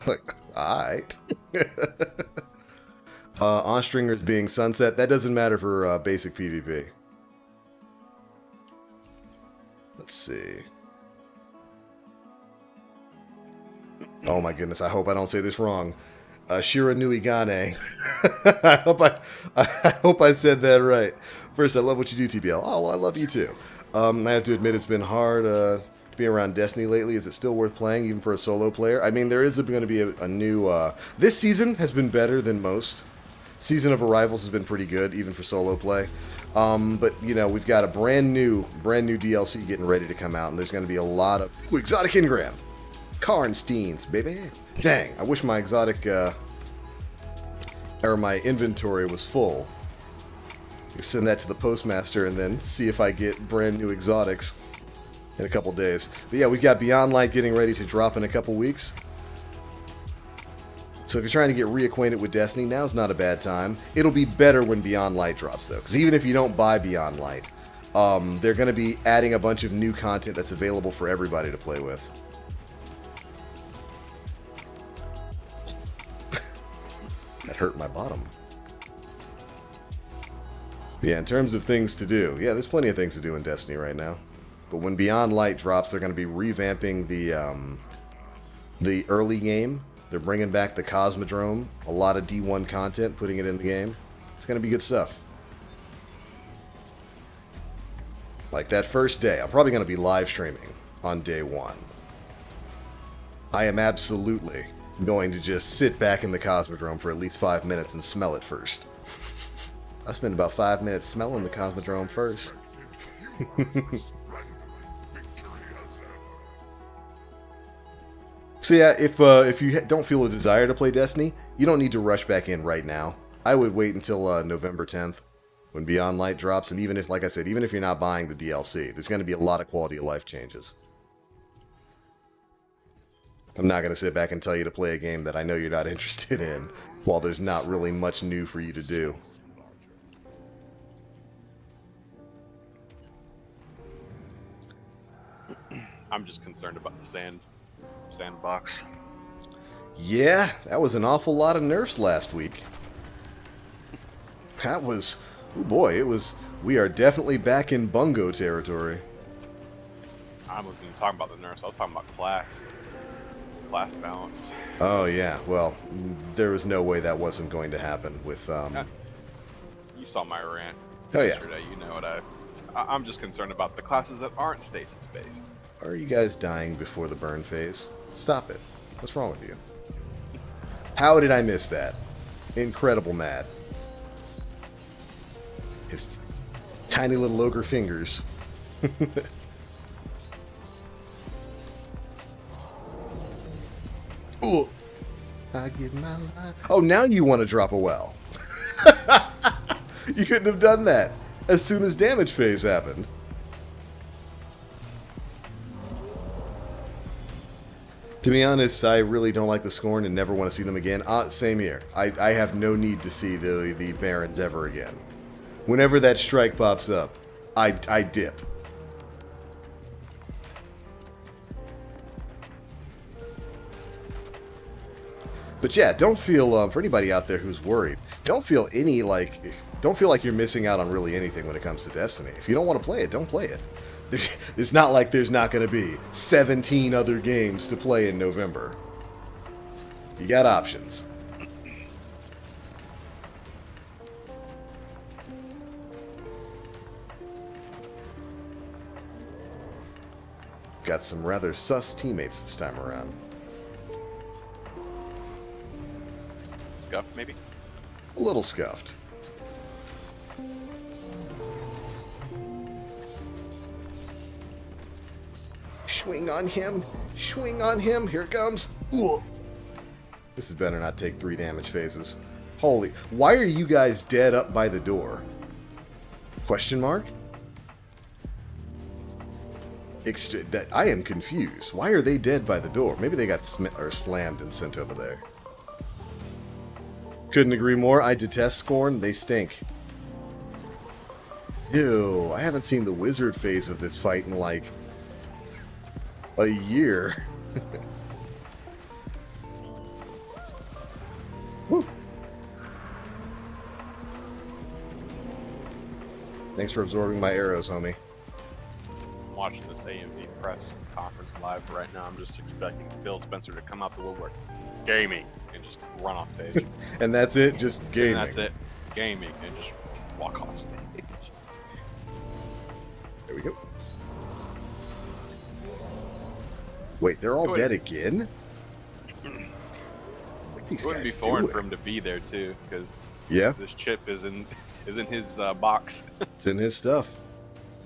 Like, alright. On-stringers being sunset, that doesn't matter for basic PvP. Let's see. Oh my goodness, I hope I don't say this wrong. Shira Nuigane. I hope I said that right. First, I love what you do, TBL. Oh, well, I love you too. I have to admit it's been hard to be around Destiny lately. Is it still worth playing, even for a solo player? I mean, there is going to be a new... this season has been better than most. Season of Arrivals has been pretty good, even for solo play. But, you know, we've got a brand new DLC getting ready to come out, and there's going to be a lot of... Ooh, exotic engram! Karnsteins, baby! Dang, I wish my exotic... or my inventory was full. I can send that to the postmaster and then see if I get brand new exotics in a couple days. But yeah, we've got Beyond Light getting ready to drop in a couple weeks. So if you're trying to get reacquainted with Destiny, now's not a bad time. It'll be better when Beyond Light drops, though, because even if you don't buy Beyond Light, they're going to be adding a bunch of new content that's available for everybody to play with. That hurt my bottom. Yeah, in terms of things to do, yeah, there's plenty of things to do in Destiny right now. But when Beyond Light drops, they're going to be revamping the early game. They're bringing back the Cosmodrome, a lot of D1 content, putting it in the game. It's going to be good stuff. Like that first day, I'm probably going to be live streaming on day one. I am absolutely going to just sit back in the Cosmodrome for at least 5 minutes and smell it first. I spent about 5 minutes smelling the Cosmodrome first. So yeah, if you don't feel a desire to play Destiny, you don't need to rush back in right now. I would wait until November 10th when Beyond Light drops, and even if, like I said, even if you're not buying the DLC, there's going to be a lot of quality of life changes. I'm not going to sit back and tell you to play a game that I know you're not interested in, while there's not really much new for you to do. I'm just concerned about the sandbox. Yeah, that was an awful lot of nerfs last week. That was... Oh boy, it was... We are definitely back in bungo territory. I wasn't even talking about the nerfs. I was talking about class. Class balance. Oh yeah, well, there was no way that wasn't going to happen with... You saw my rant yesterday. You know what I'm just concerned about the classes that aren't stasis-based. Are you guys dying before the burn phase? Stop it. What's wrong with you? How did I miss that? Incredible mad. His tiny little ogre fingers. Ooh. I give my life. Oh, now you want to drop a well. You couldn't have done that as soon as damage phase happened. To be honest, I really don't like the Scorn and never want to see them again. Same here. I have no need to see the Barons ever again. Whenever that strike pops up, I dip. But yeah, don't feel, for anybody out there who's worried, don't feel like you're missing out on really anything when it comes to Destiny. If you don't want to play it, don't play it. It's not like there's not going to be 17 other games to play in November. You got options. Got some rather sus teammates this time around. Scuffed, maybe? A little scuffed. Swing on him. Swing on him. Here it comes. Ooh. This had better not take 3 damage phases. Holy. Why are you guys dead up by the door? Question mark? I am confused. Why are they dead by the door? Maybe they got slammed and sent over there. Couldn't agree more. I detest Scorn. They stink. Ew, I haven't seen the wizard phase of this fight in like a year. Whew. Thanks for absorbing my arrows, homie. I'm watching this AMD press conference live right now. I'm just expecting Phil Spencer to come out the woodwork, gaming, and just run off stage. And that's it, just gaming. And that's it, gaming, and just walk off stage. There we go. Wait, they're all dead again? What these It wouldn't be guys foreign doing? for him to be there too, because Yeah, this chip is in his box. it's in his stuff.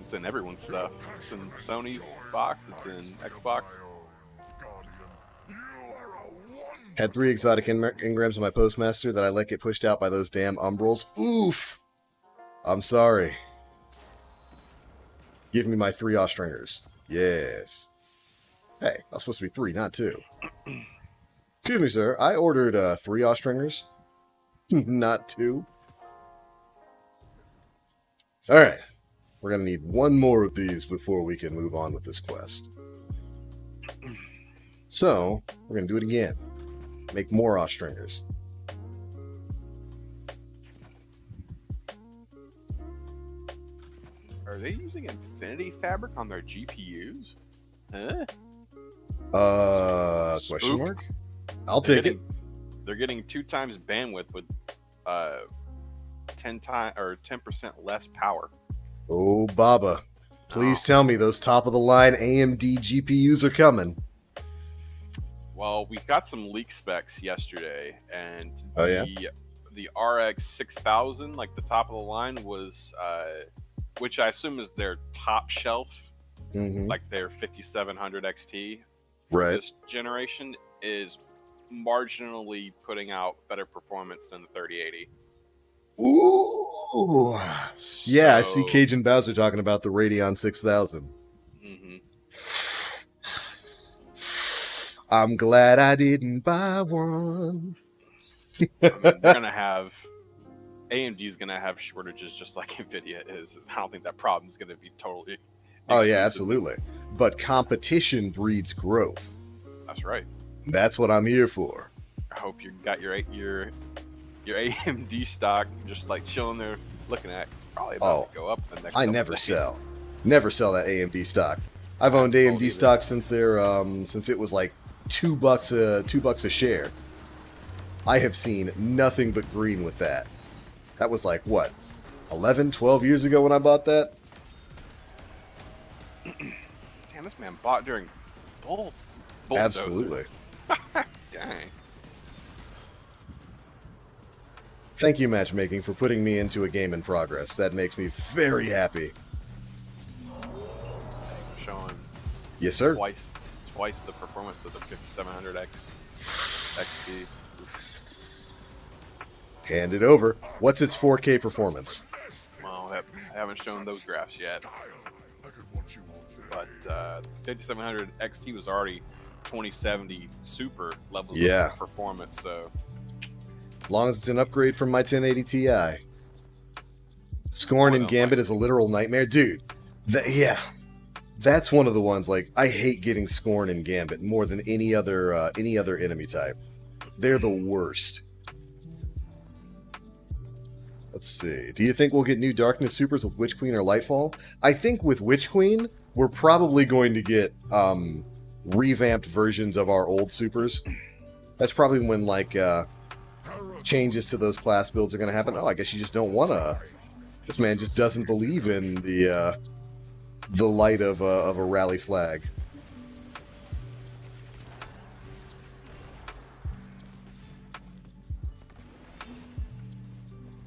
It's in everyone's stuff. It's in Sony's box. It's in Xbox. Had 3 exotic engrams on my postmaster that I let get pushed out by those damn umbrals. Oof! I'm sorry. Give me my 3 Ostringers. Yes. Hey, that was supposed to be 3, not 2. Excuse me, sir. I ordered 3 Ostringers, not 2. Alright. We're going to need 1 more of these before we can move on with this quest. So, we're going to do it again. Make more Ostringers. Are they using Infinity Fabric on their GPUs? Huh? Question Spook. mark? I'll take it. They're getting 2 times bandwidth with 10% less power. Oh, Baba. Please tell me those top-of-the-line AMD GPUs are coming. Well, we got some leak specs yesterday, and Oh, yeah? the RX 6000, like the top of the line, was, which I assume is their top shelf, like their 5700 XT. Right. This generation is marginally putting out better performance than the 3080. Ooh. Yeah, I see So- Cajun Bowser talking about the Radeon 6000. Mhm. I'm glad I didn't buy one. I mean, they're gonna have AMD's gonna have shortages just like Nvidia is. I don't think that problem is gonna be totally. Oh, yeah, exclusive. absolutely. But competition breeds growth. That's right. That's what I'm here for. I hope you got your AMD stock just like chilling there looking at. It's probably about to go up the next. I couple never days. sell. Never sell that AMD stock. I've owned I don't AMD either. stock since since it was like $2 a share. I have seen nothing but green with that. That was like what, 11, 12 years ago when I bought that? Damn, this man bought during bull. Absolutely. Dang. Thank you, Matchmaking, for putting me into a game in progress. That makes me very happy. Showing Yes, sir. twice the performance of the 5700X XT. Hand it over. What's its 4K performance? Well, I haven't shown those graphs yet, but 5700 XT was already 2070 super levels Yeah. of performance. So As long as it's an upgrade from my 1080 Ti. Scorn and Gambit is a literal nightmare. Dude, yeah. That's one of the ones, like, I hate getting Scorn and Gambit more than any other enemy type. They're the worst. Let's see. Do you think we'll get new Darkness Supers with Witch Queen or Lightfall? I think with Witch Queen, we're probably going to get revamped versions of our old supers. That's probably when, like, changes to those class builds are going to happen. Oh, I guess you just don't want to. This man just doesn't believe in the light of a rally flag.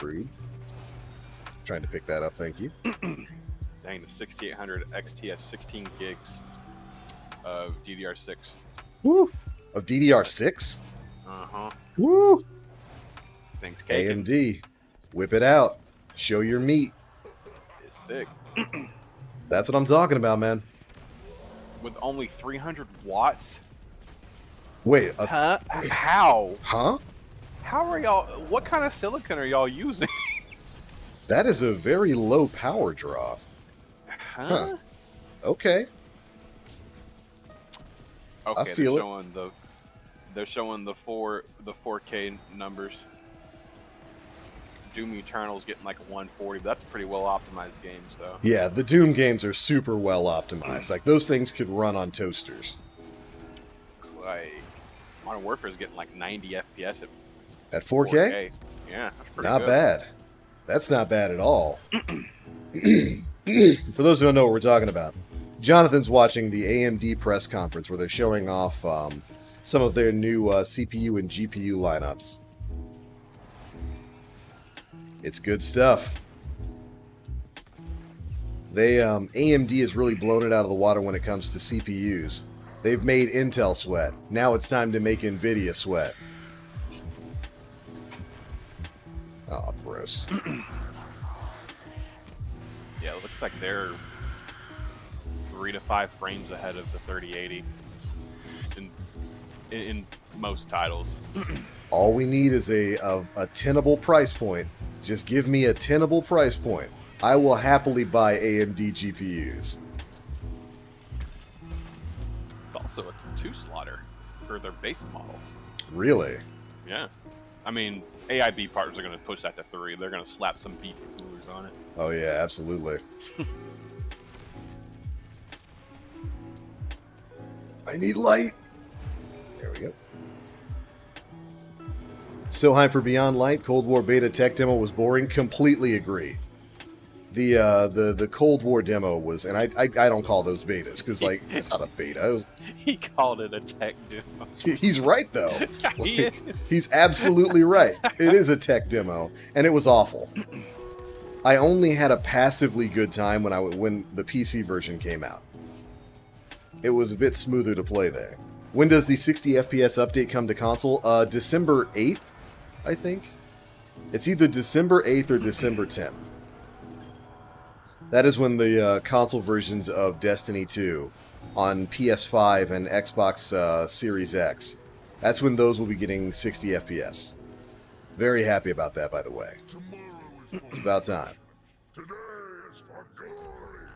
Rude. Trying to pick that up, thank you. dang, the 6800 XT has 16 gigs of DDR6. Woo! Of DDR6? Uh-huh. Woo! Things caking. AMD, whip it out. Show your meat. It's thick. That's what I'm talking about, man. With only 300 watts? Wait, Huh? How? huh? How are y'all? What kind of silicon are y'all using? That is a very low power draw. Huh? Okay. Okay, I feel they're showing the 4K numbers. Doom Eternal's getting like a 140, but that's a pretty well optimized game, so. Yeah, the Doom games are super well optimized. Like, those things could run on toasters. Looks like Modern Warfare is getting like 90 FPS At 4K? Yeah, that's pretty Not good. bad. That's not bad at all. For those who don't know what we're talking about, Jonathan's watching the AMD press conference where they're showing off some of their new CPU and GPU lineups. It's good stuff. AMD has really blown it out of the water when it comes to CPUs. They've made Intel sweat. Now it's time to make Nvidia sweat. Oh, gross. Yeah, it looks like they're 3 to 5 frames ahead of the 3080 in most titles. All we need is a tenable price point. Just give me a tenable price point. I will happily buy AMD GPUs. It's also a 2-slotter for their base model. Really? Yeah. I mean, AIB partners are going to push that to 3. They're going to slap some beefy coolers on it. Oh yeah, absolutely. I need light. There we go. So high for Beyond Light. Cold War beta tech demo was boring. Completely agree. The Cold War demo was, and I don't call those betas because like it's not a beta. It was, He called it a tech demo. he's right though. He Like, is. he's absolutely right. It is a tech demo, and it was awful. I only had a passively good time when the PC version came out. It was a bit smoother to play there. When does the 60 FPS update come to console? December 8th, I think. It's either December 8th or December 10th. That is when the console versions of Destiny 2 on PS5 and Xbox Series X, that's when those will be getting 60 FPS. Very happy about that, by the way. Tomorrow is for It's about time. Today is for glory.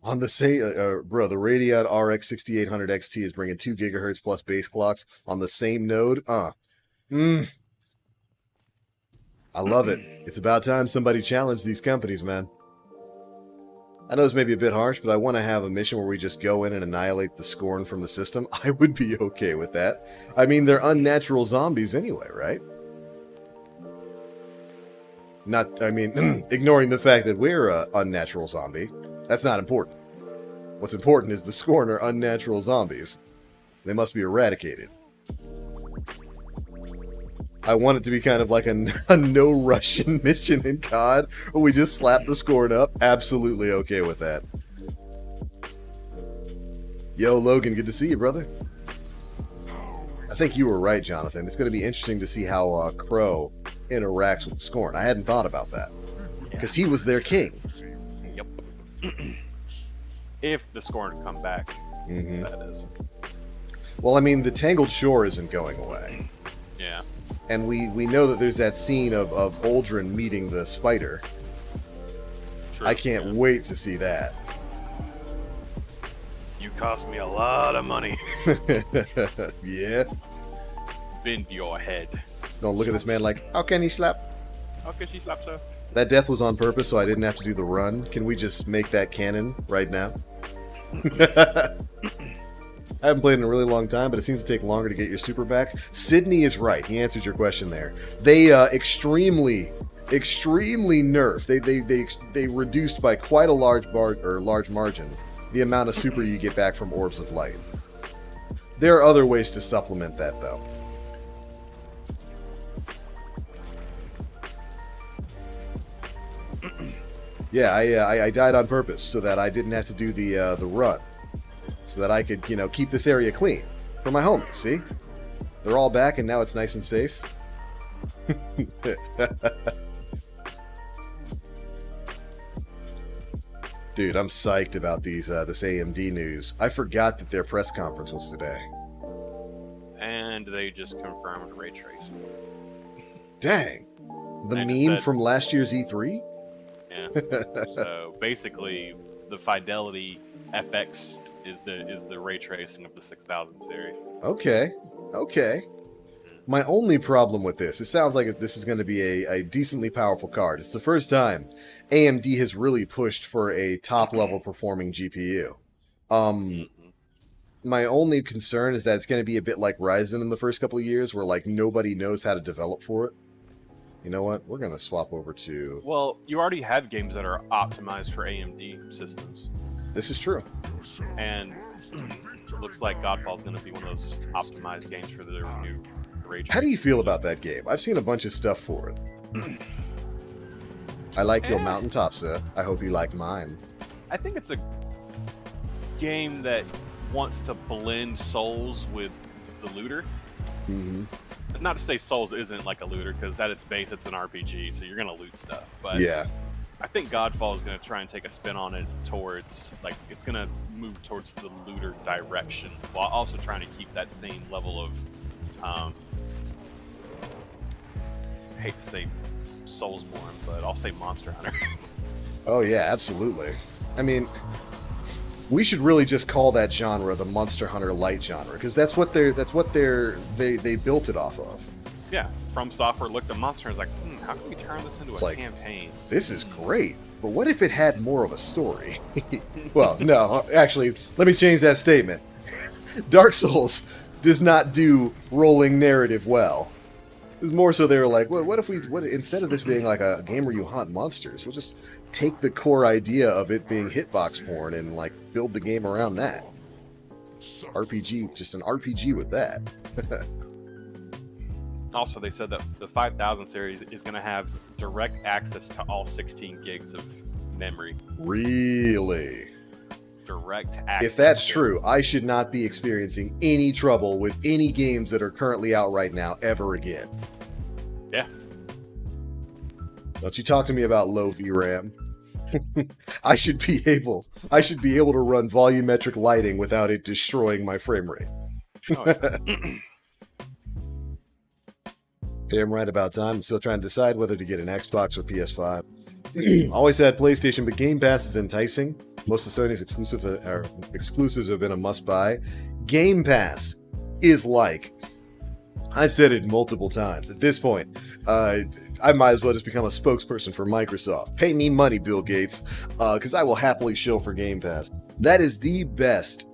On the same, bro, the Radeon RX 6800 XT is bringing 2 gigahertz plus base clocks on the same node. I love it. It's about time somebody challenged these companies, man. I know this may be a bit harsh, but I want to have a mission where we just go in and annihilate the Scorn from the system. I would be okay with that. I mean, they're unnatural zombies anyway, right? Ignoring the fact that we're an unnatural zombie. That's not important. What's important is the Scorn are unnatural zombies. They must be eradicated. I want it to be kind of like a no Russian mission in COD where we just slap the Scorn up. Absolutely okay with that. Yo, Logan, good to see you, brother. I think you were right, Jonathan. It's going to be interesting to see how Crow interacts with the Scorn. I hadn't thought about that. Because he was their king. Yep. If the Scorn come back, that is. Well, I mean, the Tangled Shore isn't going away. Yeah. And we know that there's that scene of Aldrin meeting the spider. True. I can't wait to see that. You cost me a lot of money. Yeah. Bend your head. Don't look at this man like, how can he slap? How could she slap so? That death was on purpose, so I didn't have to do the run. Can we just make that canon right now? I haven't played in a really long time, but it seems to take longer to get your super back. Sydney is right. He answered your question there. They extremely nerfed. They reduced by quite a large margin the amount of super you get back from Orbs of Light. There are other ways to supplement that, though. Yeah, I died on purpose so that I didn't have to do the run. So that I could, keep this area clean for my homies, see? They're all back and now it's nice and safe. Dude, I'm psyched about this AMD news. I forgot that their press conference was today. And they just confirmed ray tracing. Dang. The They meme just said- from last year's E3? Yeah. So basically, the Fidelity FX is the ray tracing of the 6000 series. Okay. My only problem with this, it sounds like this is going to be a decently powerful card. It's the first time AMD has really pushed for a top-level performing GPU. My only concern is that it's going to be a bit like Ryzen in the first couple of years, where like nobody knows how to develop for it. You know what? We're going to swap over to... Well, you already have games that are optimized for AMD systems. This is true. And looks like Godfall's going to be one of those optimized games for their new ray tracing. How do you feel about that game? I've seen a bunch of stuff for it. I like your mountaintop, sir. I hope you like mine. I think it's a game that wants to blend Souls with the looter. Mm-hmm. Not to say Souls isn't like a looter, because at its base it's an RPG, so you're gonna loot stuff. But Yeah. I think Godfall is gonna try and take a spin on it towards, like, it's gonna move towards the looter direction, while also trying to keep that same level of, I hate to say Soulsborne, but I'll say Monster Hunter. Oh yeah, absolutely. I mean, we should really just call that genre the Monster Hunter Light genre, because that's what they built it off of. Yeah, From Software looked at Monster and was like, how can we turn this into It's a like, campaign? This is great, but what if it had more of a story? Well, no, actually, let me change that statement. Dark Souls does not do rolling narrative well. It's more so they were like, well, what if instead of this being like a game where you hunt monsters, we'll just take the core idea of it being hitbox porn and like build the game around that. RPG, just an RPG with that. Also, they said that the 5000 series is going to have direct access to all 16 gigs of memory. Really? Direct access. If that's true, I should not be experiencing any trouble with any games that are currently out right now ever again. Yeah. Don't you talk to me about low VRAM. I should be able to run volumetric lighting without it destroying my frame rate. Oh, yeah. Damn right about time. I'm still trying to decide whether to get an Xbox or PS5. Always had PlayStation, but Game Pass is enticing. Most of Sony's exclusives have been a must-buy. Game Pass is like, I've said it multiple times. At this point, I might as well just become a spokesperson for Microsoft. Pay me money, Bill Gates, because I will happily shill for Game Pass. That is the best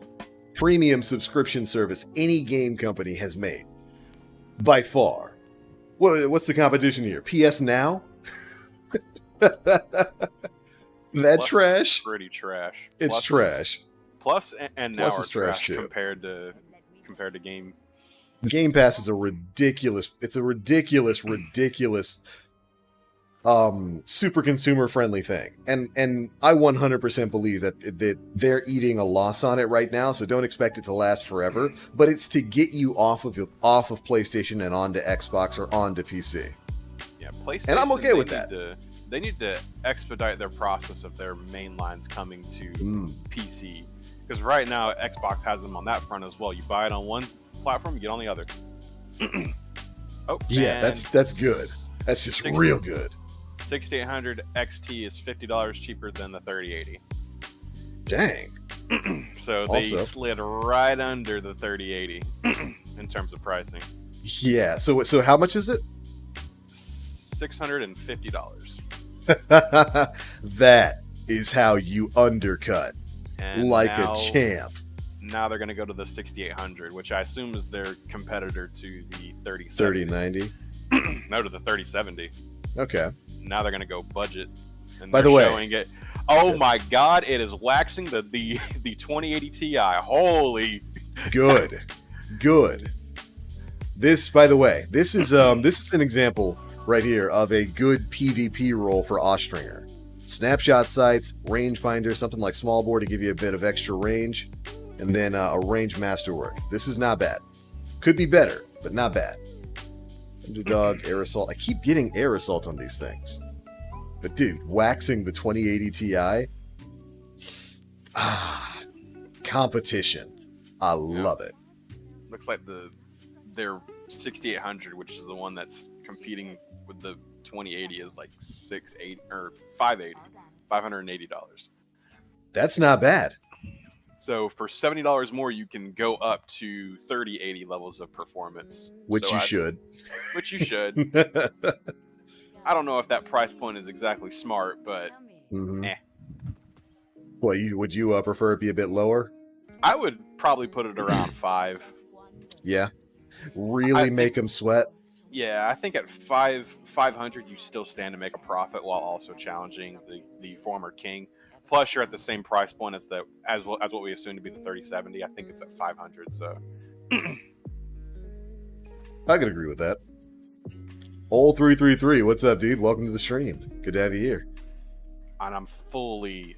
premium subscription service any game company has made. By far. What's the competition here? PS Now? That Plus, trash? Pretty trash. It's Plus trash. Plus and now Plus are it's trash, trash too. compared to Game. Game Pass is a ridiculous super consumer friendly thing. And I 100% believe that they're eating a loss on it right now, so don't expect it to last forever, but it's to get you off of PlayStation and onto Xbox or onto PC. Yeah, PlayStation. And I'm okay with that. They need to expedite their process of their main lines coming to PC. Because right now, Xbox has them on that front as well. You buy it on one platform, you get on the other. Oh, Yeah, and that's good. That's just real good. 6800 XT is $50 cheaper than the 3080. Dang. So they Also- slid right under the 3080 in terms of pricing. Yeah. So how much is it? $650. That is how you undercut And like now, a champ. Now they're going to go to the 6800, which I assume is their competitor to the 3070. 3090. No, to the 3070. Okay. Now they're going to go budget. And By they're the way- showing it. Oh my God! It is waxing the 2080 Ti. Holy. Good. Good. This, by the way, this is an example right here of a good PvP role for Austringer. Snapshot sights, rangefinder, something like small bore to give you a bit of extra range, and then a range masterwork. This is not bad. Could be better, but not bad. Underdog, air assault. I keep getting air assault on these things. But dude, waxing the 2080 Ti. Competition. I love it. Looks like their 6800, which is the one that's competing with the 2080 is like 680 or 580, $580. That's not bad. So for $70 more, you can go up to 3080 levels of performance. Which So you should. Which you should. I don't know if that price point is exactly smart, but eh. Well, would you prefer it be a bit lower? I would probably put it around 5. Yeah. Really make them sweat. Yeah, I think at 500 you still stand to make a profit while also challenging the former king. Plus, you're at the same price point as what we assume to be the 3070. I think it's at 500. So I could agree with that. Old 333, what's up, dude? Welcome to the stream. Good to have you here. And I'm fully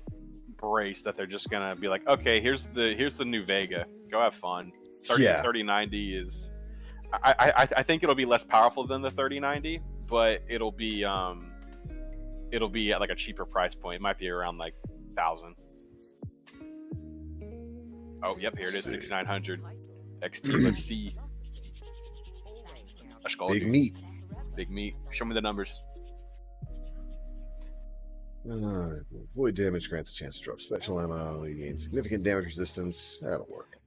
braced that they're just gonna be like, okay, here's the new Vega. Go have fun. 3090 is. I think it'll be less powerful than the 3090, but it'll be at like a cheaper price point. It might be around like 1,000. Oh, yep, here it is, 6900 XT. Let's see. Big meat. Big meat. Show me the numbers. Void damage grants a chance to drop special ammo. You gain significant damage resistance. That'll work.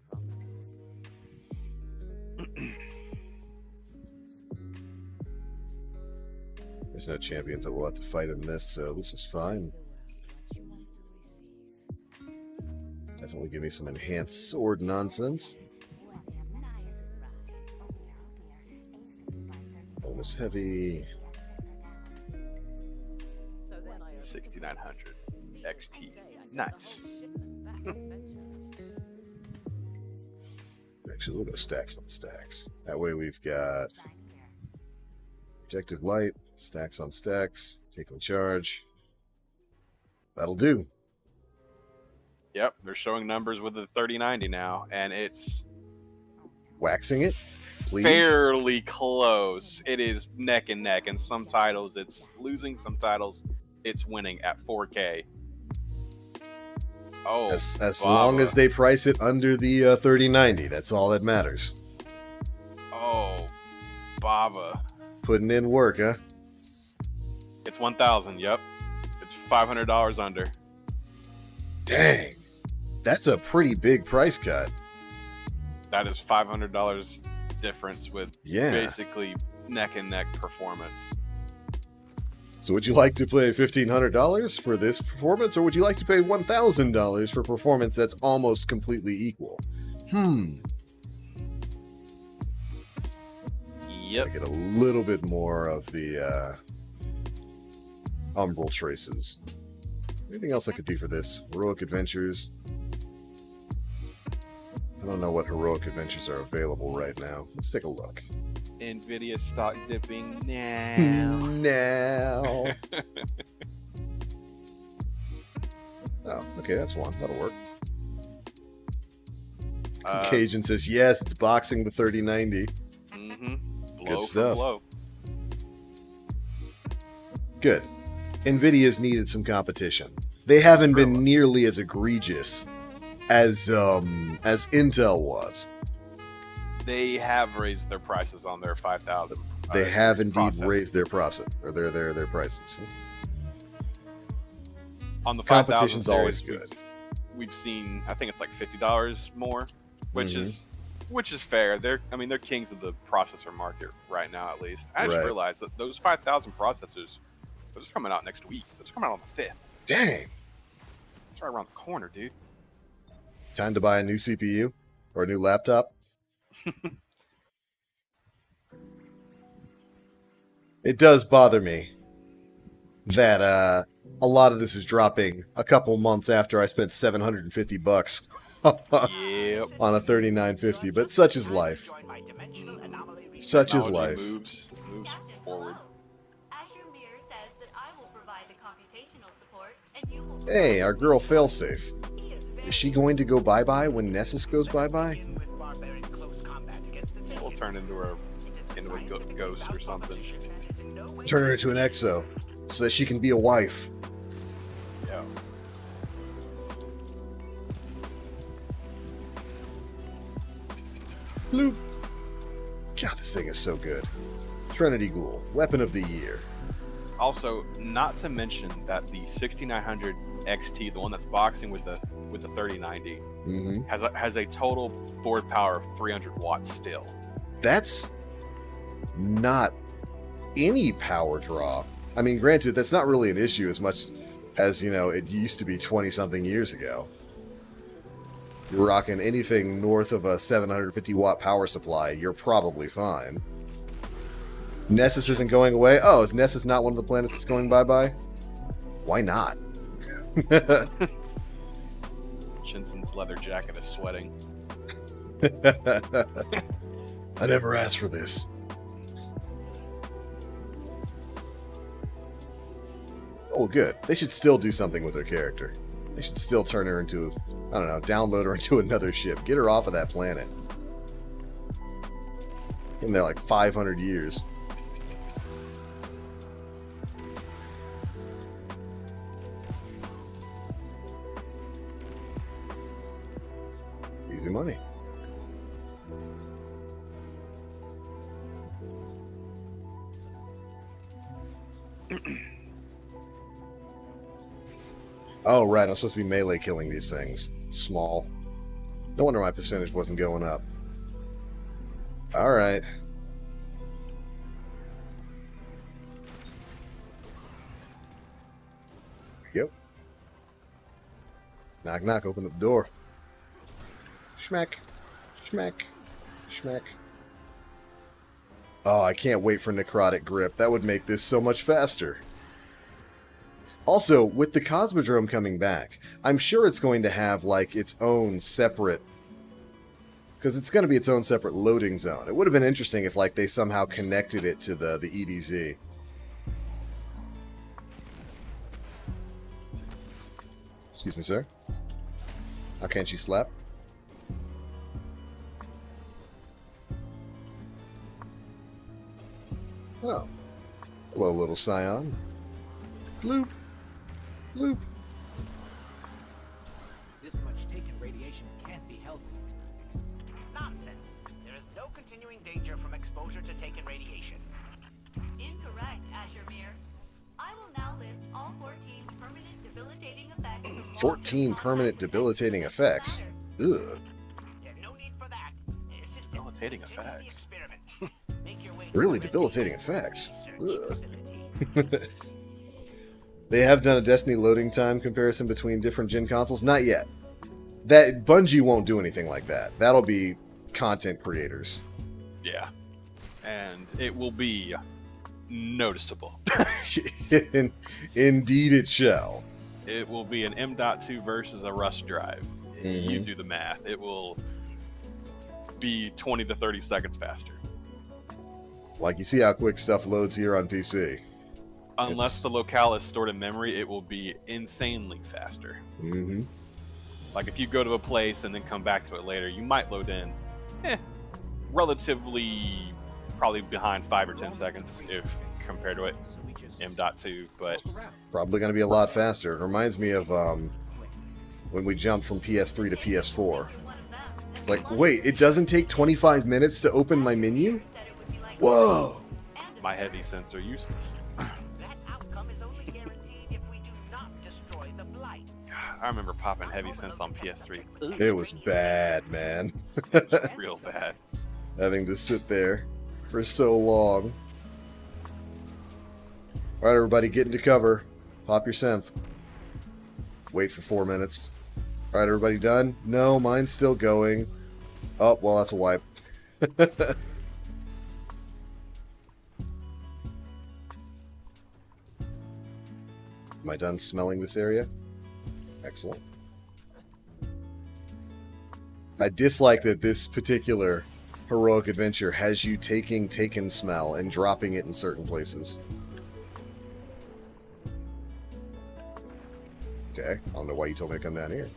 There's no champions that will have to fight in this, so this is fine. Definitely give me some enhanced sword nonsense. Bonus heavy. 6900 XT. Nice. Actually, we'll go stacks on stacks. That way we've got Objective Light, stacks on stacks, take on charge. That'll do. Yep, they're showing numbers with the 3090 now, and it's waxing it, please. Fairly close. It is neck and neck, and some titles it's losing, some titles it's winning at 4K. Oh, as long as they price it under the 3090, that's all that matters. Oh, Baba. Putting in work, huh? It's 1,000. Yep, it's $500 under. Dang, that's a pretty big price cut. That is $500 difference with basically neck and neck performance. So would you like to pay $1,500 for this performance, or would you like to pay $1,000 for performance that's almost completely equal? Yep. I get a little bit more of the umbral traces. Anything else I could do for this? Heroic Adventures. I don't know what Heroic Adventures are available right now. Let's take a look. Nvidia stock dipping now. Oh, okay, that's one. That'll work. Cajun says, yes, it's boxing the 3090. Good stuff. Blow. Good. Nvidia's needed some competition. They haven't been nearly as egregious as Intel was. They have raised their prices on their 5,000. They have indeed raised their prices. On the 5,000 competition's always good. We've seen, I think it's like $50 more, which is fair. They're kings of the processor market right now, at least. I just realized that those 5,000 processors, those are coming out next week. Those are coming out on the 5th. Dang. It's right around the corner, dude. Time to buy a new CPU or a new laptop. It does bother me that a lot of this is dropping a couple months after I spent $750 on a 3950, but such is life. Such is life. Moves forward. Hey, our girl Failsafe. Is she going to go bye-bye when Nessus goes bye-bye? We'll turn into a ghost or something. Turn her into an exo so that she can be a wife. Yeah. Bloop. God, this thing is so good. It's Trinity Ghoul, Weapon of the Year. Also, not to mention that the 6900 XT, the one that's boxing with the 3090, has a total board power of 300 watts still. That's not any power draw. I mean, granted, that's not really an issue as much as, you know, it used to be 20-something years ago. You're rocking anything north of a 750 watt power supply, you're probably fine. Nessus isn't going away? Oh, is Nessus not one of the planets that's going bye-bye? Why not? Shinson's leather jacket is sweating. I never asked for this. Oh, good. They should still do something with her character. They should still turn her into, I don't know, download her into another ship. Get her off of that planet. Been there like 500 years. Easy money. Oh, right. I'm supposed to be melee killing these things. Small. No wonder my percentage wasn't going up. Alright. Yep. Knock, knock. Open up the door. Schmack. Schmack. Schmack. Oh, I can't wait for Necrotic Grip. That would make this so much faster. Also, with the Cosmodrome coming back, I'm sure it's going to have, like, its own separate... Because it's going to be its own separate loading zone. It would have been interesting if, like, they somehow connected it to the EDZ. Excuse me, sir. How can't you slap? Oh. Hello, little Scion. Bloop. Bloop. This much taken radiation can't be healthy. Nonsense. There is no continuing danger from exposure to taken radiation. Incorrect, Azure. I will now list all 14 permanent debilitating effects. 14 permanent debilitating effects? Ugh. Yeah, no need for that. Assistant, Debilitating continue the effects. experiment. Make your way Really to the debilitating radiation effects. research Ugh. facility. They have done a Destiny loading time comparison between different gen consoles? Not yet. That Bungie won't do anything like that. That'll be content creators. Yeah. And it will be noticeable. Indeed it shall. It will be an M.2 versus a Rust drive. Mm-hmm. You do the math. It will be 20 to 30 seconds faster. Like, you see how quick stuff loads here on PC. Unless the locale is stored in memory, it will be insanely faster. Mm-hmm. Like, if you go to a place and then come back to it later, you might load in relatively probably behind 5 or 10 seconds if compared to it M.2, but Probably going to be a lot faster. It reminds me of when we jumped from PS3 to PS4. Like, wait, it doesn't take 25 minutes to open my menu? Whoa! my heavy sense are useless. That outcome is only guaranteed if we do not destroy the blight. I remember popping heavy sense on PS3. It was bad, man. It was real bad. Having to sit there for so long. Alright, everybody, get into cover. Pop your synth. Wait for 4 minutes. Alright, everybody done? No, mine's still going. Oh, well, that's a wipe. Am I done smelling this area? Excellent. I dislike that this particular heroic adventure has you taking Taken smell and dropping it in certain places. Okay, I don't know why you told me to come down here.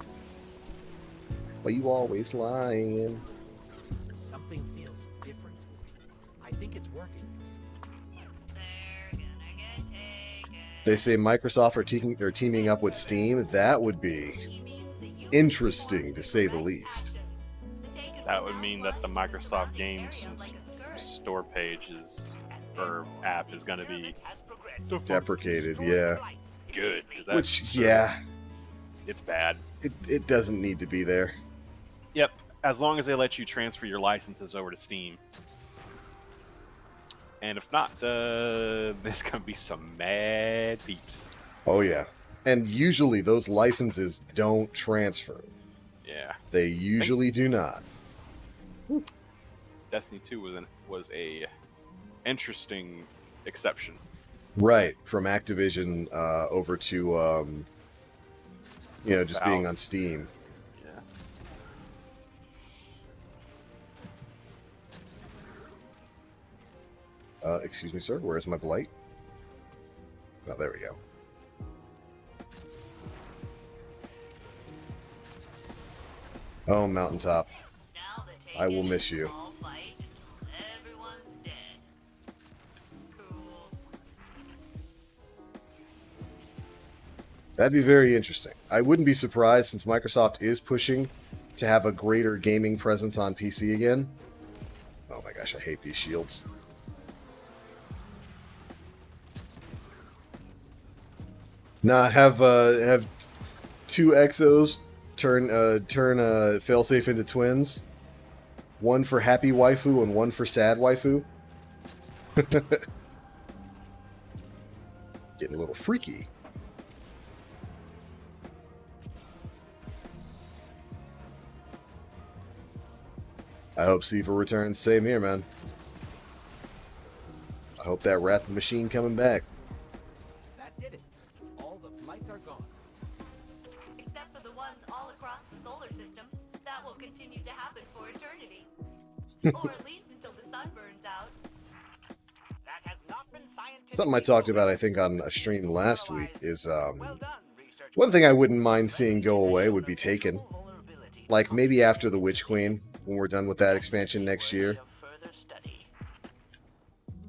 But you always lying. Something feels different. I think it's working. They're gonna get taken. They say Microsoft are teaming up with Steam. That would be interesting, to say the least. That would mean that the Microsoft Games store page is or app is going to be Deprecated, yeah. good. 'cause that's Which, yeah, it's bad. it doesn't need to be there. Yep, as long as they let you transfer your licenses over to Steam. And if not, there's going to be some mad peeps. Oh, yeah. And usually those licenses don't transfer. Yeah. They usually do not. Destiny 2 was a interesting exception. Right, from Activision over to, just Valve. being on Steam. Yeah. Excuse me, sir, where's my blight? Oh, there we go. Oh, Mountaintop. Now the I will Taken miss you. all fight until everyone's dead. Cool. That'd be very interesting. I wouldn't be surprised since Microsoft is pushing to have a greater gaming presence on PC again. Oh my gosh, I hate these shields. Nah, have two Exos turn failsafe into twins. One for happy waifu and one for sad waifu. Getting a little freaky. I hope Siva returns. Same here, man. I hope that Wrath of the Machine coming back. That did it. All the flights are gone. Except for the ones all across the solar system. That will continue to happen for eternity. Or at least until the sun burns out. That has not been scientifically Something I talked about, I think, on a stream last week is one thing I wouldn't mind seeing go away would be Taken. Like maybe after the Witch Queen, when we're done with that expansion next year,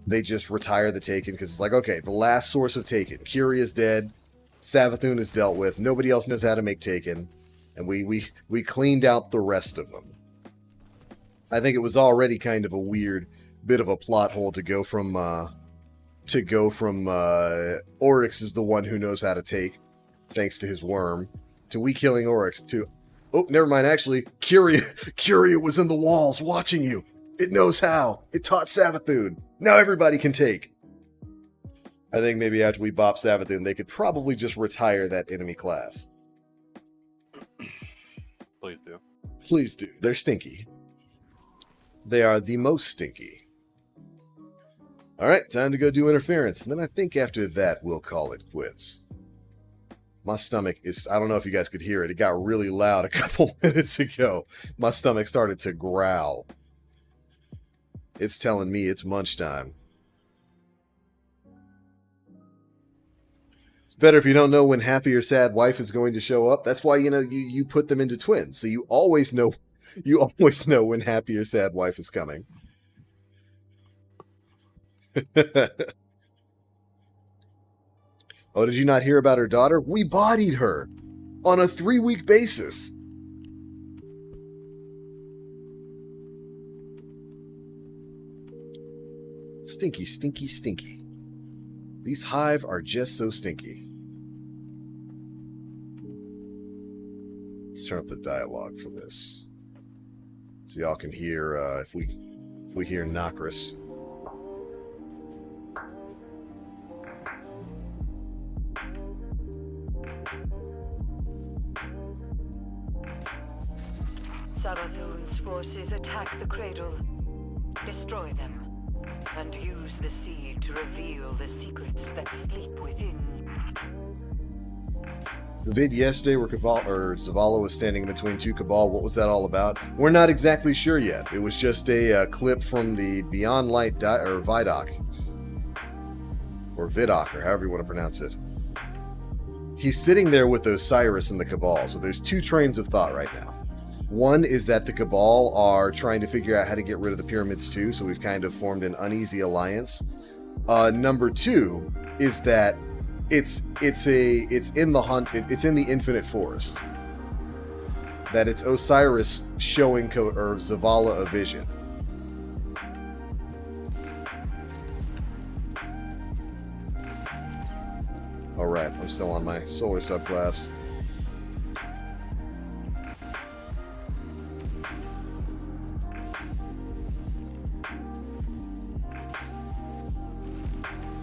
they just retire the Taken because it's like, okay, the last source of Taken, Curie is dead, Savathun is dealt with, nobody else knows how to make Taken, and we cleaned out the rest of them. I think it was already kind of a weird bit of a plot hole to go from Oryx is the one who knows how to take, thanks to his worm, to we killing Oryx, to, oh, never mind, actually, Curia was in the walls watching you. It knows how. It taught Savathun. Now everybody can take. I think maybe after we bop Savathun, they could probably just retire that enemy class. Please do. Please do. They're stinky. They are the most stinky. Alright, time to go do interference. And then I think after that, we'll call it quits. My stomach is, I don't know if you guys could hear it. It got really loud a couple minutes ago. My stomach started to growl. It's telling me it's munch time. It's better if you don't know when happy or sad wife is going to show up. That's why, you put them into twins. So you always know when happy or sad wife is coming. Oh, did you not hear about her daughter? We bodied her on a 3-week basis. Stinky, stinky, stinky. These Hive are just so stinky. Let's turn up the dialogue for this, so y'all can hear if we hear Nokris. Savathun's forces attack the cradle. Destroy them. And use the seed to reveal the secrets that sleep within. The vid yesterday where Zavala was standing between two Cabal, what was that all about? We're not exactly sure yet. It was just a clip from the Beyond Light ViDoc. Or ViDoc, or however you want to pronounce it. He's sitting there with Osiris and the Cabal, so there's two trains of thought right now. One is that the Cabal are trying to figure out how to get rid of the pyramids too, so we've kind of formed an uneasy alliance. Number two is that it's in the Infinite Forest. That it's Osiris showing Zavala a vision. All right, I'm still on my solar subclass.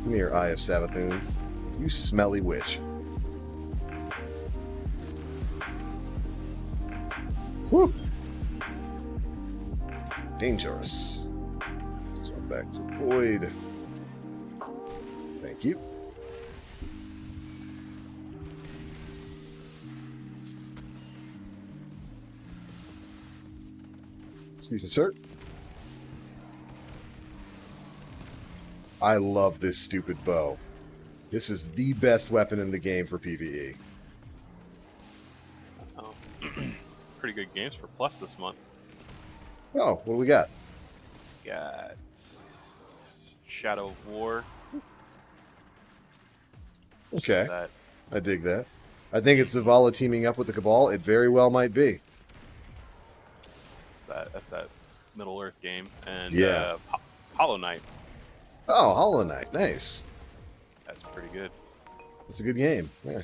Come here, Eye of Savathun. You smelly witch. Whew. Dangerous. So back to Void. Thank you. Excuse me, sir. I love this stupid bow. This is the best weapon in the game for PvE. Oh. Pretty good games for Plus this month. Oh, what do we got? Got Shadow of War. Okay, That I dig that. I think it's Zavala teaming up with the Cabal. It very well might be. that's that Middle Earth game, and Yeah. Hollow Knight. Oh, Hollow Knight. Nice. That's pretty good. It's a good game. Yeah.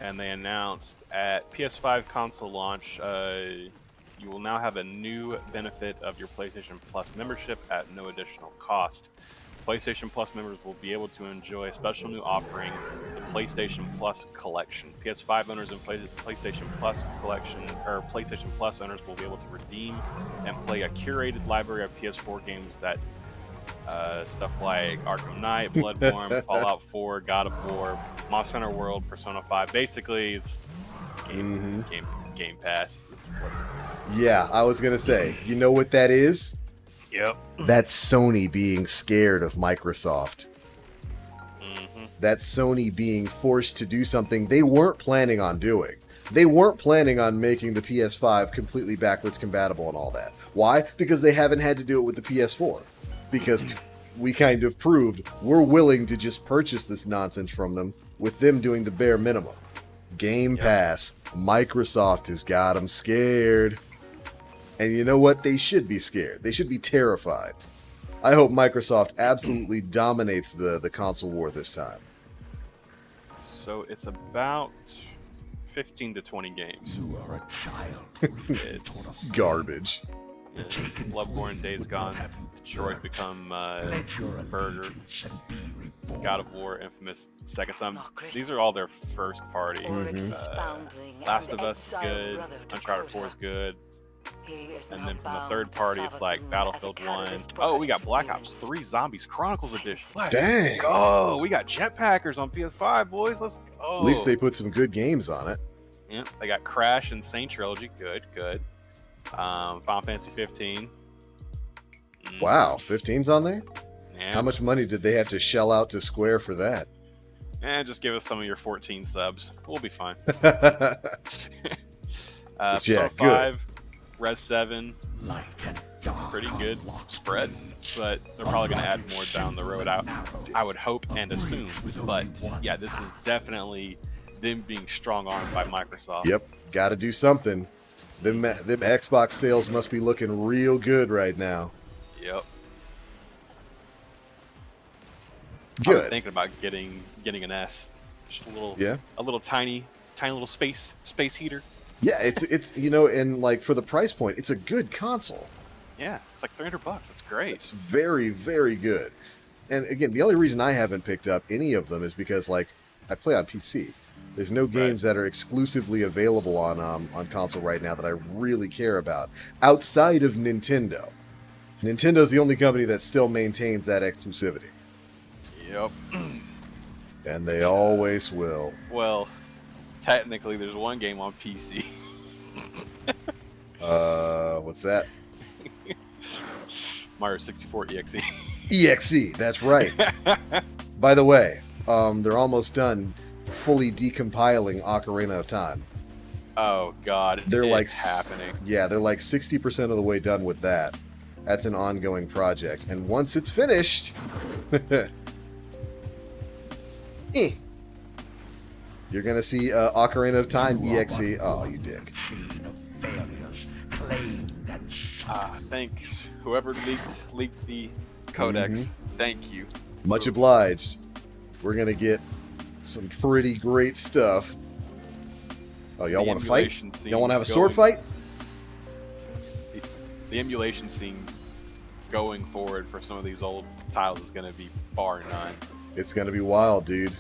And they announced at PS5 console launch, you will now have a new benefit of your PlayStation Plus membership at no additional cost. PlayStation Plus members will be able to enjoy a special new offering, the PlayStation Plus Collection. PS5 owners and PlayStation Plus Collection, or PlayStation Plus owners will be able to redeem and play a curated library of PS4 games that stuff like Arkham Knight, Bloodborne, Fallout 4, God of War, Monster Hunter World, Persona 5. Basically, it's Game Pass. Yeah, I was gonna say. You know what that is? Yep. That's Sony being scared of Microsoft. That's Sony being forced to do something they weren't planning on doing. They weren't planning on making the PS5 completely backwards compatible and all that. Why? Because they haven't had to do it with the PS4. Because we kind of proved we're willing to just purchase this nonsense from them with them doing the bare minimum. Game Pass. Microsoft has got them scared. And you know what? They should be scared. They should be terrified. I hope Microsoft absolutely dominates the console war this time. So it's about 15 to 20 games. You are a child. Garbage. Bloodborne, Days Gone, Detroit Become Burger, God of War, Infamous, Second Son. These are all their first party. Last of Us is good, Uncharted 4 is good, and then from the third party it's like Battlefield 1. Oh, we got Black Ops 3 Zombies Chronicles Edition. Let's Dang. go! We got Jetpackers on PS5, boys. Let's go! At least they put some good games on it. Yeah, they got Crash and Saint Trilogy. Good, good. Final Fantasy 15. Wow, 15's on there? Yeah. How much money did they have to shell out to Square for that? Just give us some of your 14 subs. We'll be fine. Yeah, Persona good. 5, Res 7, pretty good spread, but they're probably going to add more down the road, I would hope and assume. But yeah, this is definitely them being strong-armed by Microsoft. Yep, got to do something. Them Xbox sales must be looking real good right now. Yep. Good. I'm thinking about getting an S. Just a little tiny little space heater. Yeah, it's you know, and like for the price point, it's a good console. Yeah, it's like $300. It's great. It's very, very good. And again, the only reason I haven't picked up any of them is because like I play on PC. There's no games that are exclusively available on console right now that I really care about outside of Nintendo. Nintendo's the only company that still maintains that exclusivity. Yep. And they always will. Well, technically, there's one game on PC. What's that? Mario 64 EXE. EXE, that's right. By the way, they're almost done fully decompiling Ocarina of Time. Oh God, They're it's like happening. Yeah, they're like 60% of the way done with that. That's an ongoing project, and once it's finished, you're gonna see Ocarina of Time EXE. Oh, you dick! Thanks, whoever leaked the codex. Thank you. Much obliged. we're gonna get some pretty great stuff. Oh, y'all want to fight? Y'all want to have a sword fight? The emulation scene going forward for some of these old titles is going to be bar none. It's gonna be wild, dude.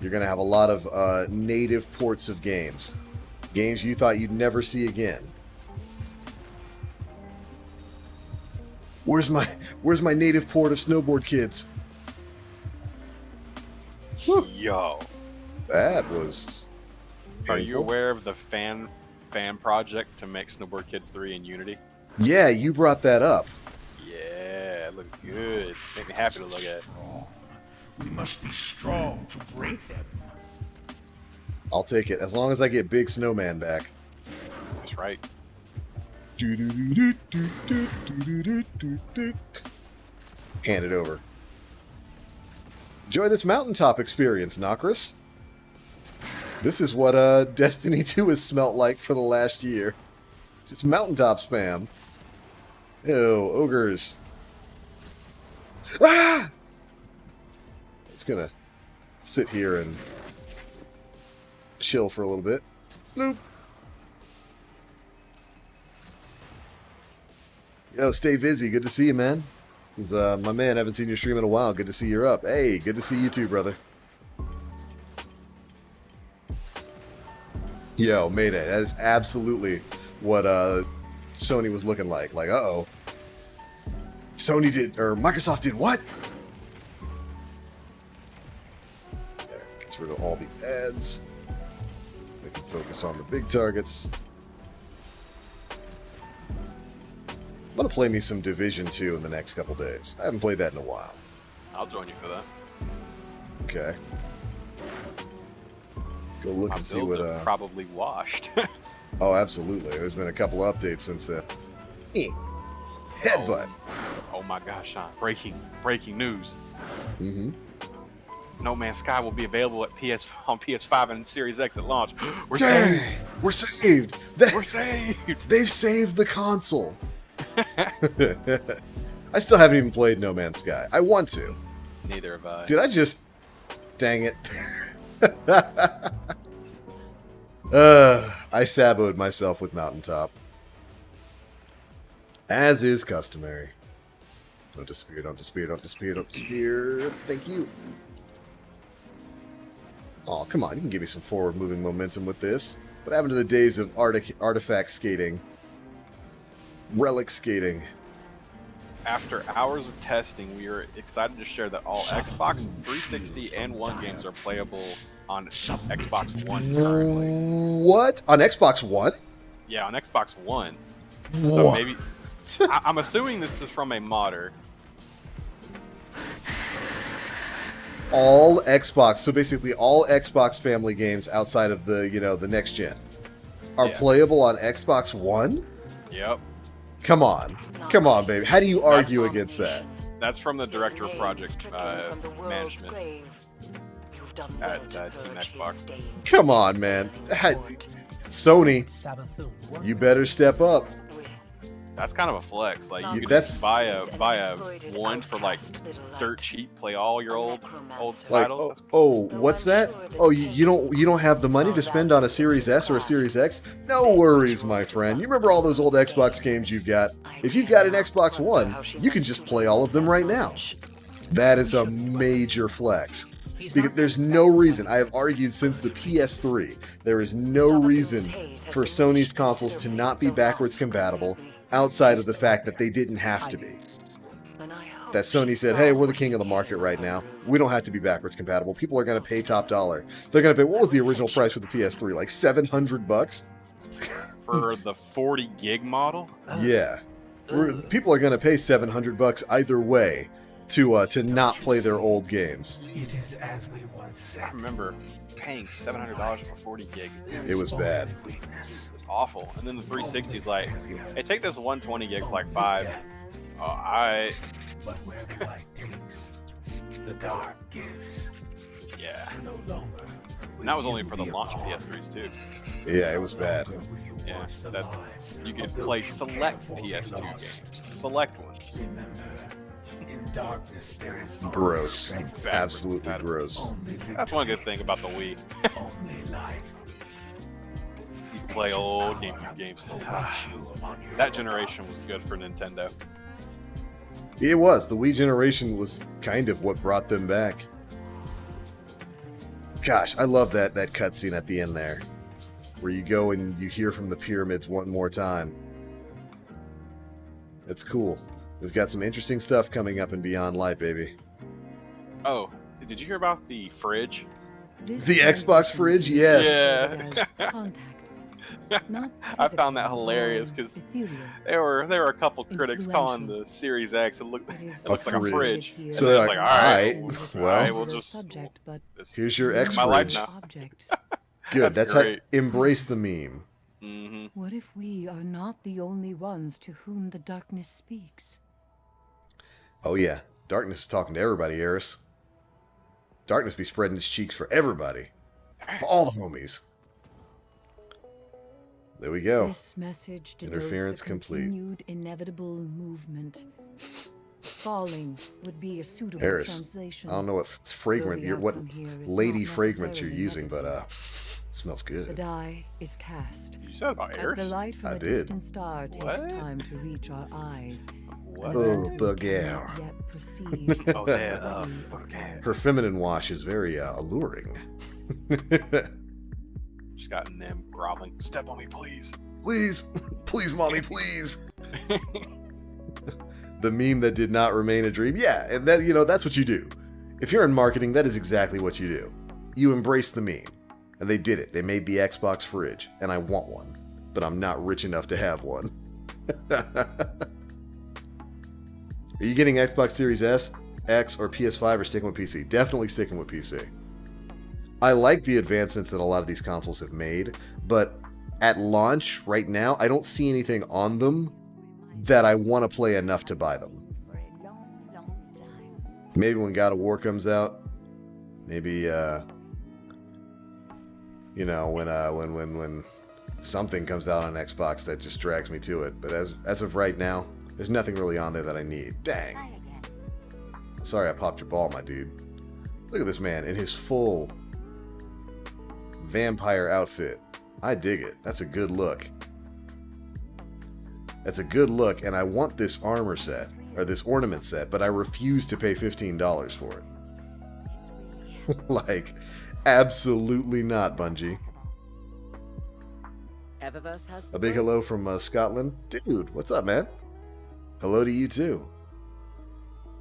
You're gonna have a lot of native ports of games you thought you'd never see again. Where's my native port of Snowboard Kids? Yo, That was are you painful. aware of the fan project to make Snowboard Kids 3 in Unity? Yeah, you brought that up. Yeah, it looked good. Make me happy to look at. We must be strong to break them. I'll take it as long as I get Big Snowman back. That's right. Hand it over. Enjoy this mountaintop experience, Nokris. This is what Destiny 2 has smelt like for the last year. Just mountaintop spam. Ew, ogres. Ah! It's gonna sit here and chill for a little bit. Bloop. Yo, stay busy. Good to see you, man. This is my man. Haven't seen you stream in a while. Good to see you're up. Hey, good to see you too, brother. Yo, Mayday. That is absolutely what Sony was looking like. Like, uh-oh. Sony did, or Microsoft did what? There, gets rid of all the ads. We can focus on the big targets. I'm gonna play me some Division 2 in the next couple days. I haven't played that in a while. I'll join you for that. Okay. Go look My and see builds what. are probably washed. Oh, absolutely. There's been a couple updates since then. Headbutt. Oh my gosh, Sean. Breaking news. Mm-hmm. No Man's Sky will be available at on PS5 and Series X at launch. We're Dang! saved. We're saved. We're saved. They've saved the console. I still haven't even played No Man's Sky. I want to. Neither have I. Did I just... Dang it. I saboed myself with Mountaintop. As is customary. Don't disappear, don't disappear, don't disappear, don't disappear. Thank you. Oh, come on. You can give me some forward-moving momentum with this. What happened to the days of artifact skating? Relic skating. After hours of testing, we are excited to share that all Xbox 360 and One games are playable on Xbox One currently. What? On Xbox One? Yeah, on Xbox One. So What? maybe... I'm assuming this is from a modder. All Xbox, so basically all Xbox family games outside of the, the next gen are Yeah. playable on Xbox One? Yep. Come on. Come on, baby. How do you argue against that? That's from the director of project management at Team Xbox. Come on, man. Sony, Sabathoon, you better step up. That's kind of a flex. Like you could That's- just buy a one for like dirt cheap. Play all your old Like, titles. what's that? Oh, you don't have the money to spend on a Series S or a Series X? No worries, my friend. You remember all those old Xbox games you've got? If you've got an Xbox One, you can just play all of them right now. That is a major flex. Because there's no reason, I have argued since the PS3, there is no reason for Sony's consoles to not be backwards compatible outside of the fact that they didn't have to be. That Sony said, hey, we're the king of the market right now. We don't have to be backwards compatible. People are going to pay top dollar. They're going to pay, what was the original price for the PS3? Like $700? For the 40 gig model. Yeah. People are going to pay $700 either way to not play their old games. It is as we once said. I remember paying $700 for 40 gig. It was bad. It was awful. And then the 360 is like, hey, take this 120 gig for like $5. But where the light takes, the dark gives. Yeah. No longer. And that was only for the launch PS3s too. Yeah, it was bad. Yeah, that you could play select PS2 games, select ones. In darkness there is no Gross. strength, Absolutely Bad. gross. only victory, That's one good thing about the Wii. only life. You play old GameCube games. Will watch you upon your That generation was good for Nintendo. It was. The Wii generation was kind of what brought them back. Gosh, I love that cutscene at the end there, where you go and you hear from the pyramids one more time. It's cool. We've got some interesting stuff coming up in Beyond Light, baby. Oh, did you hear about the fridge? The Xbox fridge? Yes. Yeah. I found that hilarious because there were a couple critics calling the Series X. It looks like a fridge. So they're It's like, all right, well, we'll just here's your X my life fridge. now. Good. That's how great. embrace the meme. Hmm. What if we are not the only ones to whom the darkness speaks? Oh yeah, Darkness is talking to everybody, Eris. Darkness be spreading its cheeks for everybody, for all the homies. There we go. This message denotes Interference a complete. continued inevitable movement. Falling would be a suitable Eris, translation. I don't know what fragrant, Though the what outcome here is lady not fragrance you're necessarily using, but negative. smells The good. die is cast. You said about As the Eris? light from I a did. distant star takes What? time to reach our eyes. What? Oh, an event we Bulgaire. cannot yet perceive Oh, is yeah. already Okay. occurred. Her feminine wash is very alluring. Just got Nim groveling. Step on me, please. Please, please, mommy, please. The meme that did not remain a dream. Yeah, and that, that's what you do. If you're in marketing, that is exactly what you do. You embrace the meme. And they did it. They made the Xbox fridge, and I want one, but I'm not rich enough to have one. Are you getting Xbox Series S, X, or PS5, or sticking with PC? Definitely sticking with PC. I like the advancements that a lot of these consoles have made, but at launch, right now, I don't see anything on them that I want to play enough to buy them. Maybe when God of War comes out, maybe when something comes out on Xbox that just drags me to it. But as of right now, there's nothing really on there that I need. Dang. Sorry I popped your ball, my dude. Look at this man in his full vampire outfit. I dig it. That's a good look. That's a good look, and I want this armor set, or this ornament set, but I refuse to pay $15 for it. Like, absolutely not, Bungie. A big hello from Scotland. Dude, what's up, man? Hello to you, too.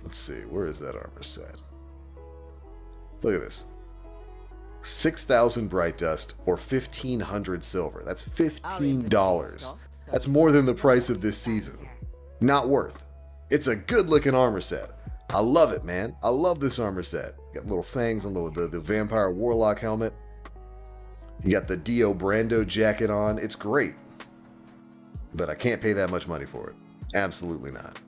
Let's see, where is that armor set? Look at this. 6,000 bright dust or 1,500 silver. That's $15. That's more than the price of this season. Not worth. It's a good looking armor set. I love it, man. I love this armor set. Got little fangs on the vampire warlock helmet. You got the Dio Brando jacket on. It's great. But I can't pay that much money for it. Absolutely not.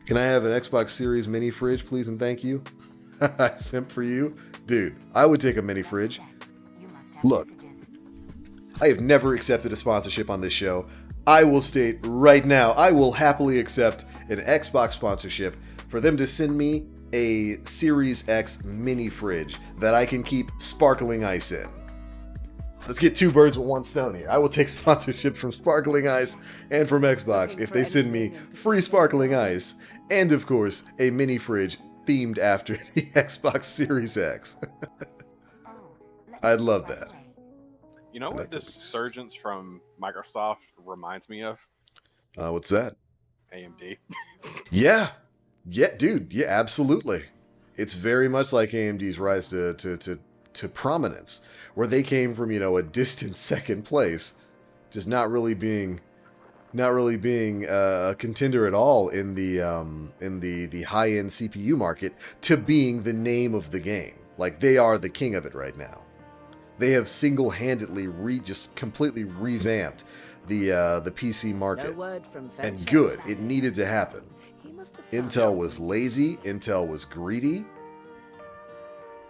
Can I have an Xbox Series mini fridge, please and thank you? Simp for you? Dude, I would take a mini fridge. Look, I have never accepted a sponsorship on this show. I will state right now, I will happily accept an Xbox sponsorship for them to send me a Series X mini fridge that I can keep sparkling ice in. Let's get two birds with one stone here. I will take sponsorship from Sparkling Ice and from Xbox if they send me free sparkling ice and, of course, a mini fridge themed after the Xbox Series X. I'd love that. You know what this surgence from Microsoft reminds me of? What's that? AMD. Yeah, dude. Yeah, absolutely. It's very much like AMD's rise to prominence, where they came from a distant second place, just not really being a contender at all in the high end CPU market, to being the name of the game. Like, they are the king of it right now. They have single-handedly just completely revamped the PC market, and good. It needed to happen. Intel was lazy. Intel was greedy.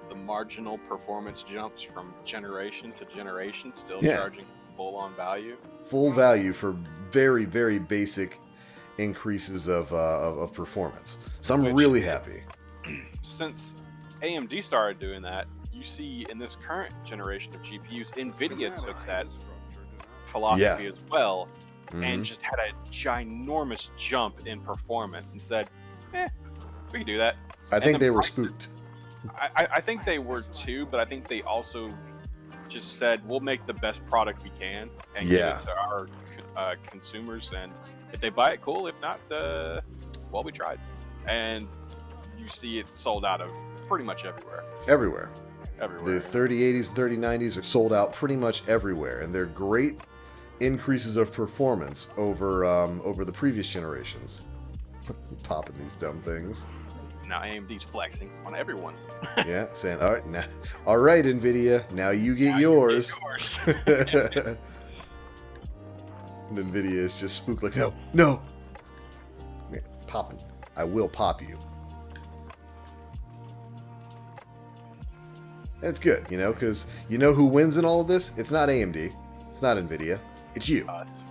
The marginal performance jumps from generation to generation, still Yeah. charging full on value. Full value for very, very basic increases of performance. So I'm really happy. Since AMD started doing that, you see in this current generation of GPUs, NVIDIA took that philosophy as well, and just had a ginormous jump in performance and said, we can do that. I think they were spooked. I think they were too, but I think they also just said, we'll make the best product we can and give it to our consumers, and if they buy it, cool. If not, well, we tried. And you see it sold out of pretty much everywhere. Everywhere. Everywhere. The 3080s and 3090s are sold out pretty much everywhere, and they're great increases of performance over the previous generations. Popping these dumb things. Now AMD's flexing on everyone. Yeah, saying, all right, NVIDIA, now you get yours. And NVIDIA is just spooked like, no. Yeah, popping. I will pop you. And it's good, because you know who wins in all of this? It's not AMD. It's not NVIDIA. It's you. Us.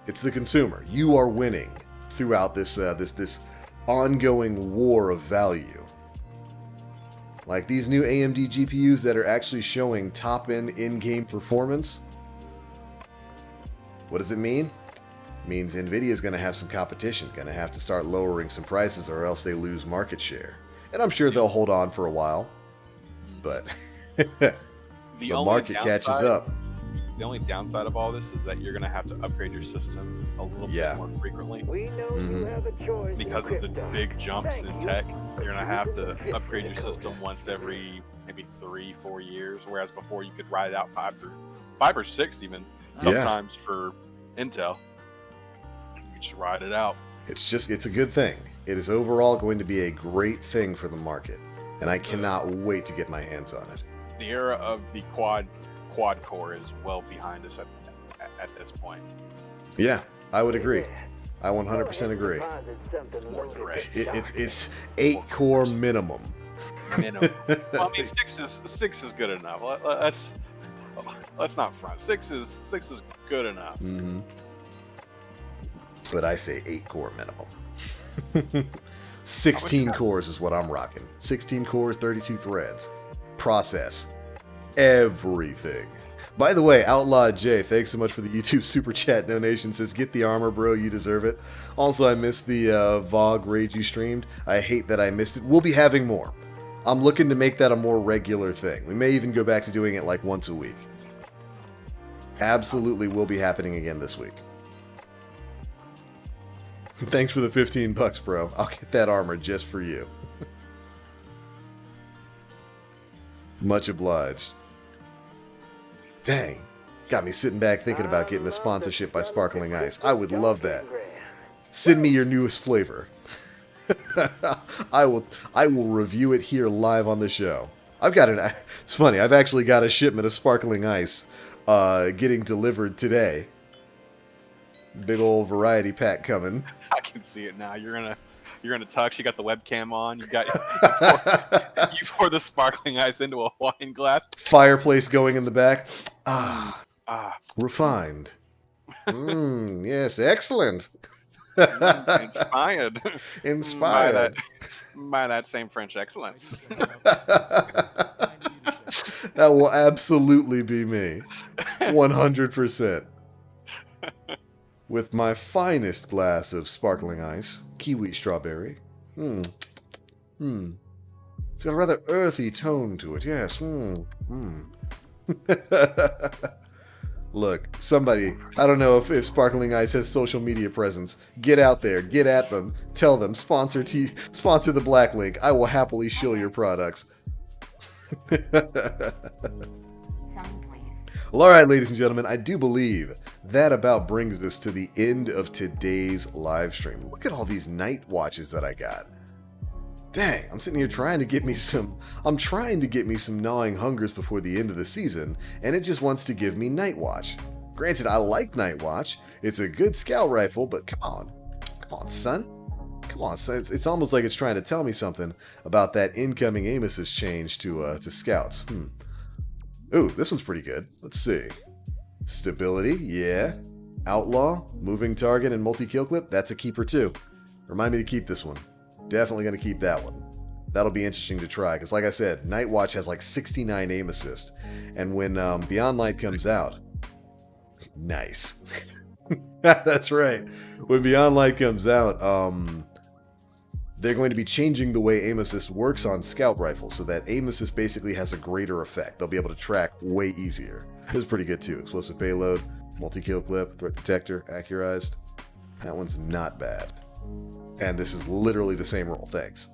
It's the consumer. You are winning throughout this ongoing war of value. Like these new AMD GPUs that are actually showing top-end in-game performance. What does it mean? It means NVIDIA is going to have some competition, going to have to start lowering some prices or else they lose market share. And I'm sure they'll hold on for a while. But the market catches up. The only downside of all this is that you're going to have to upgrade your system a little bit more frequently. Because of the big jumps in tech, you're going to have to upgrade your system once every maybe 3-4 years, whereas before you could ride it out 5 or 6 even, sometimes for Intel. You just ride it out. It's a good thing. It is overall going to be a great thing for the market, and I cannot wait to get my hands on it. The era of the quad core is well behind us at this point. Yeah, I would agree. I 100% agree. More threads. It's 8 core minimum. Well, I mean, six is good enough. Let's not front. Six is good enough. Mm-hmm. But I say 8 core minimum. 16 cores is what I'm rocking. 16 cores, 32 threads. Process everything. By the way, Outlaw J, thanks so much for the YouTube Super Chat donation. Says, get the armor, bro. You deserve it. Also, I missed the VOG raid you streamed. I hate that I missed it. We'll be having more. I'm looking to make that a more regular thing. We may even go back to doing it like once a week. Absolutely will be happening again this week. Thanks for the $15, bro. I'll get that armor just for you. Much obliged. Dang. Got me sitting back thinking about getting a sponsorship by Sparkling Ice. I would love that. Send me your newest flavor. I will review it here live on the show. It's funny, I've actually got a shipment of Sparkling Ice getting delivered today. Big old variety pack coming. I can see it now. You're gonna tux. You got the webcam on. You pour the sparkling ice into a wine glass. Fireplace going in the back. Refined. Yes, excellent. Inspired. By that same French excellence. That will absolutely be me. 100%. With my finest glass of sparkling ice, kiwi strawberry. It's got a rather earthy tone to it, yes. Look, somebody, I don't know if Sparkling Ice has social media presence. Get out there, get at them, tell them, sponsor the Black Link. I will happily shill your products. Well, all right, ladies and gentlemen, I do believe that about brings us to the end of today's live stream. Look at all these night watches that I got. Dang, I'm sitting here trying to get me some gnawing hungers before the end of the season, and it just wants to give me Night Watch. Granted, I like Night Watch. It's a good scout rifle, but come on, son. Come on, son. It's almost like it's trying to tell me something about that incoming Amos's change to scouts. Ooh, this one's pretty good. Let's see. Stability, yeah. Outlaw, moving target, and multi-kill clip, that's a keeper too. Remind me to keep this one. Definitely going to keep that one. That'll be interesting to try, because like I said, Night Watch has like 69 aim assist. And when Beyond Light comes out... Nice. That's right. When Beyond Light comes out, they're going to be changing the way aim assist works on scout rifles, so that aim assist basically has a greater effect. They'll be able to track way easier. This is pretty good too. Explosive payload, multi-kill clip, threat detector, accurized. That one's not bad. And this is literally the same roll. Thanks.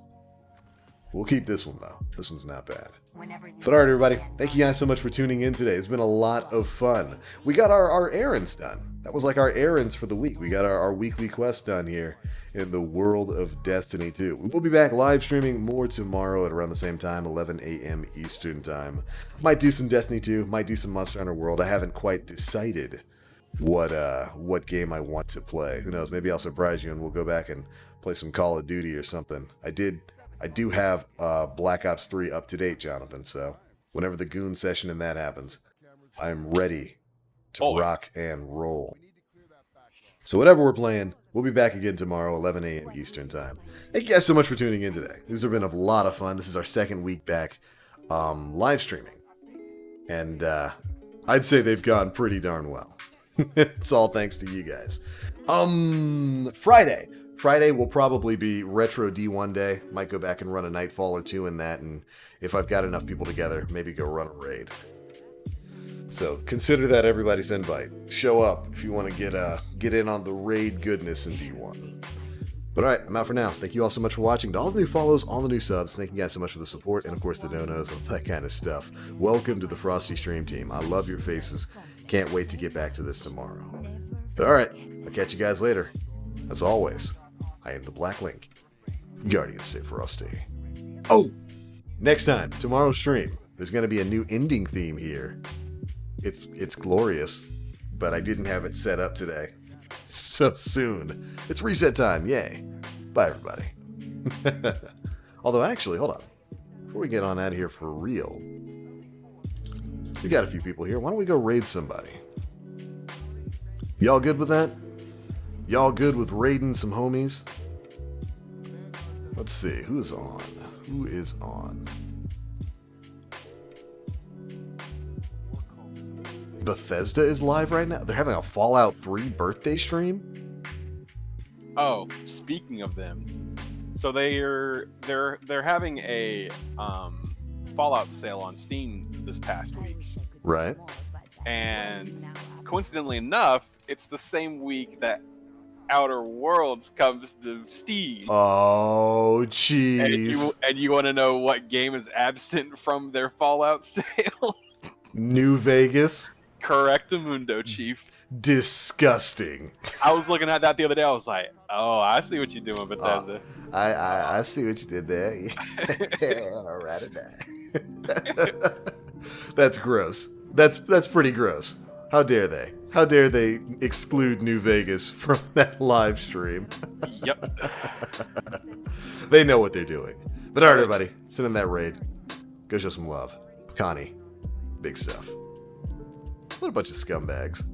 We'll keep this one though. This one's not bad. But alright everybody, thank you guys so much for tuning in today. It's been a lot of fun. We got our errands done. That was like our errands for the week. We got our weekly quest done here in the world of Destiny 2. We'll be back live streaming more tomorrow at around the same time, 11 a.m. Eastern time. Might do some Destiny 2, might do some Monster Hunter World. I haven't quite decided what game I want to play. Who knows? Maybe I'll surprise you and we'll go back and play some Call of Duty or something. I do have Black Ops 3 up to date, Jonathan, so whenever the goon session and that happens, I'm ready to rock and roll. So whatever we're playing, we'll be back again tomorrow, 11 a.m. Eastern time. Thank you guys so much for tuning in today. These have been a lot of fun. This is our second week back live streaming. And I'd say they've gone pretty darn well. It's all thanks to you guys. Friday will probably be Retro D1 day. Might go back and run a Nightfall or two in that, and if I've got enough people together, maybe go run a raid. So consider that everybody's invite. Show up if you want to get in on the raid goodness in D1. But alright, I'm out for now. Thank you all so much for watching. To all the new follows, all the new subs, thank you guys so much for the support, and of course the no-nos and that kind of stuff. Welcome to the Frosty Stream team. I love your faces. Can't wait to get back to this tomorrow. Alright, I'll catch you guys later. As always, I am the Black Link. Guardian stay frosty. Oh! Next time, tomorrow's stream, there's going to be a new ending theme here. It's glorious, but I didn't have it set up today. So soon. It's reset time, yay. Bye, everybody. Although, actually, hold on. Before we get on out of here for real, we got a few people here. Why don't we go raid somebody? Y'all good with that? Y'all good with raiding some homies? Let's see, who's on? Who is on? Bethesda is live right now? They're having a Fallout 3 birthday stream? Oh, speaking of them, so they're having a Fallout sale on Steam this past week. Right. And coincidentally enough, it's the same week that Outer Worlds comes to Steam. Oh, jeez. And you want to know what game is absent from their Fallout sale? New Vegas? Correctamundo, Chief. Disgusting. I was looking at that the other day. I was like, oh, I see what you're doing, Bethesda. I see what you did there. All right. That's gross. That's pretty gross. How dare they? How dare they exclude New Vegas from that live stream? Yep. They know what they're doing. But all right, everybody, send in that raid. Go show some love. Connie, big stuff. What a bunch of scumbags.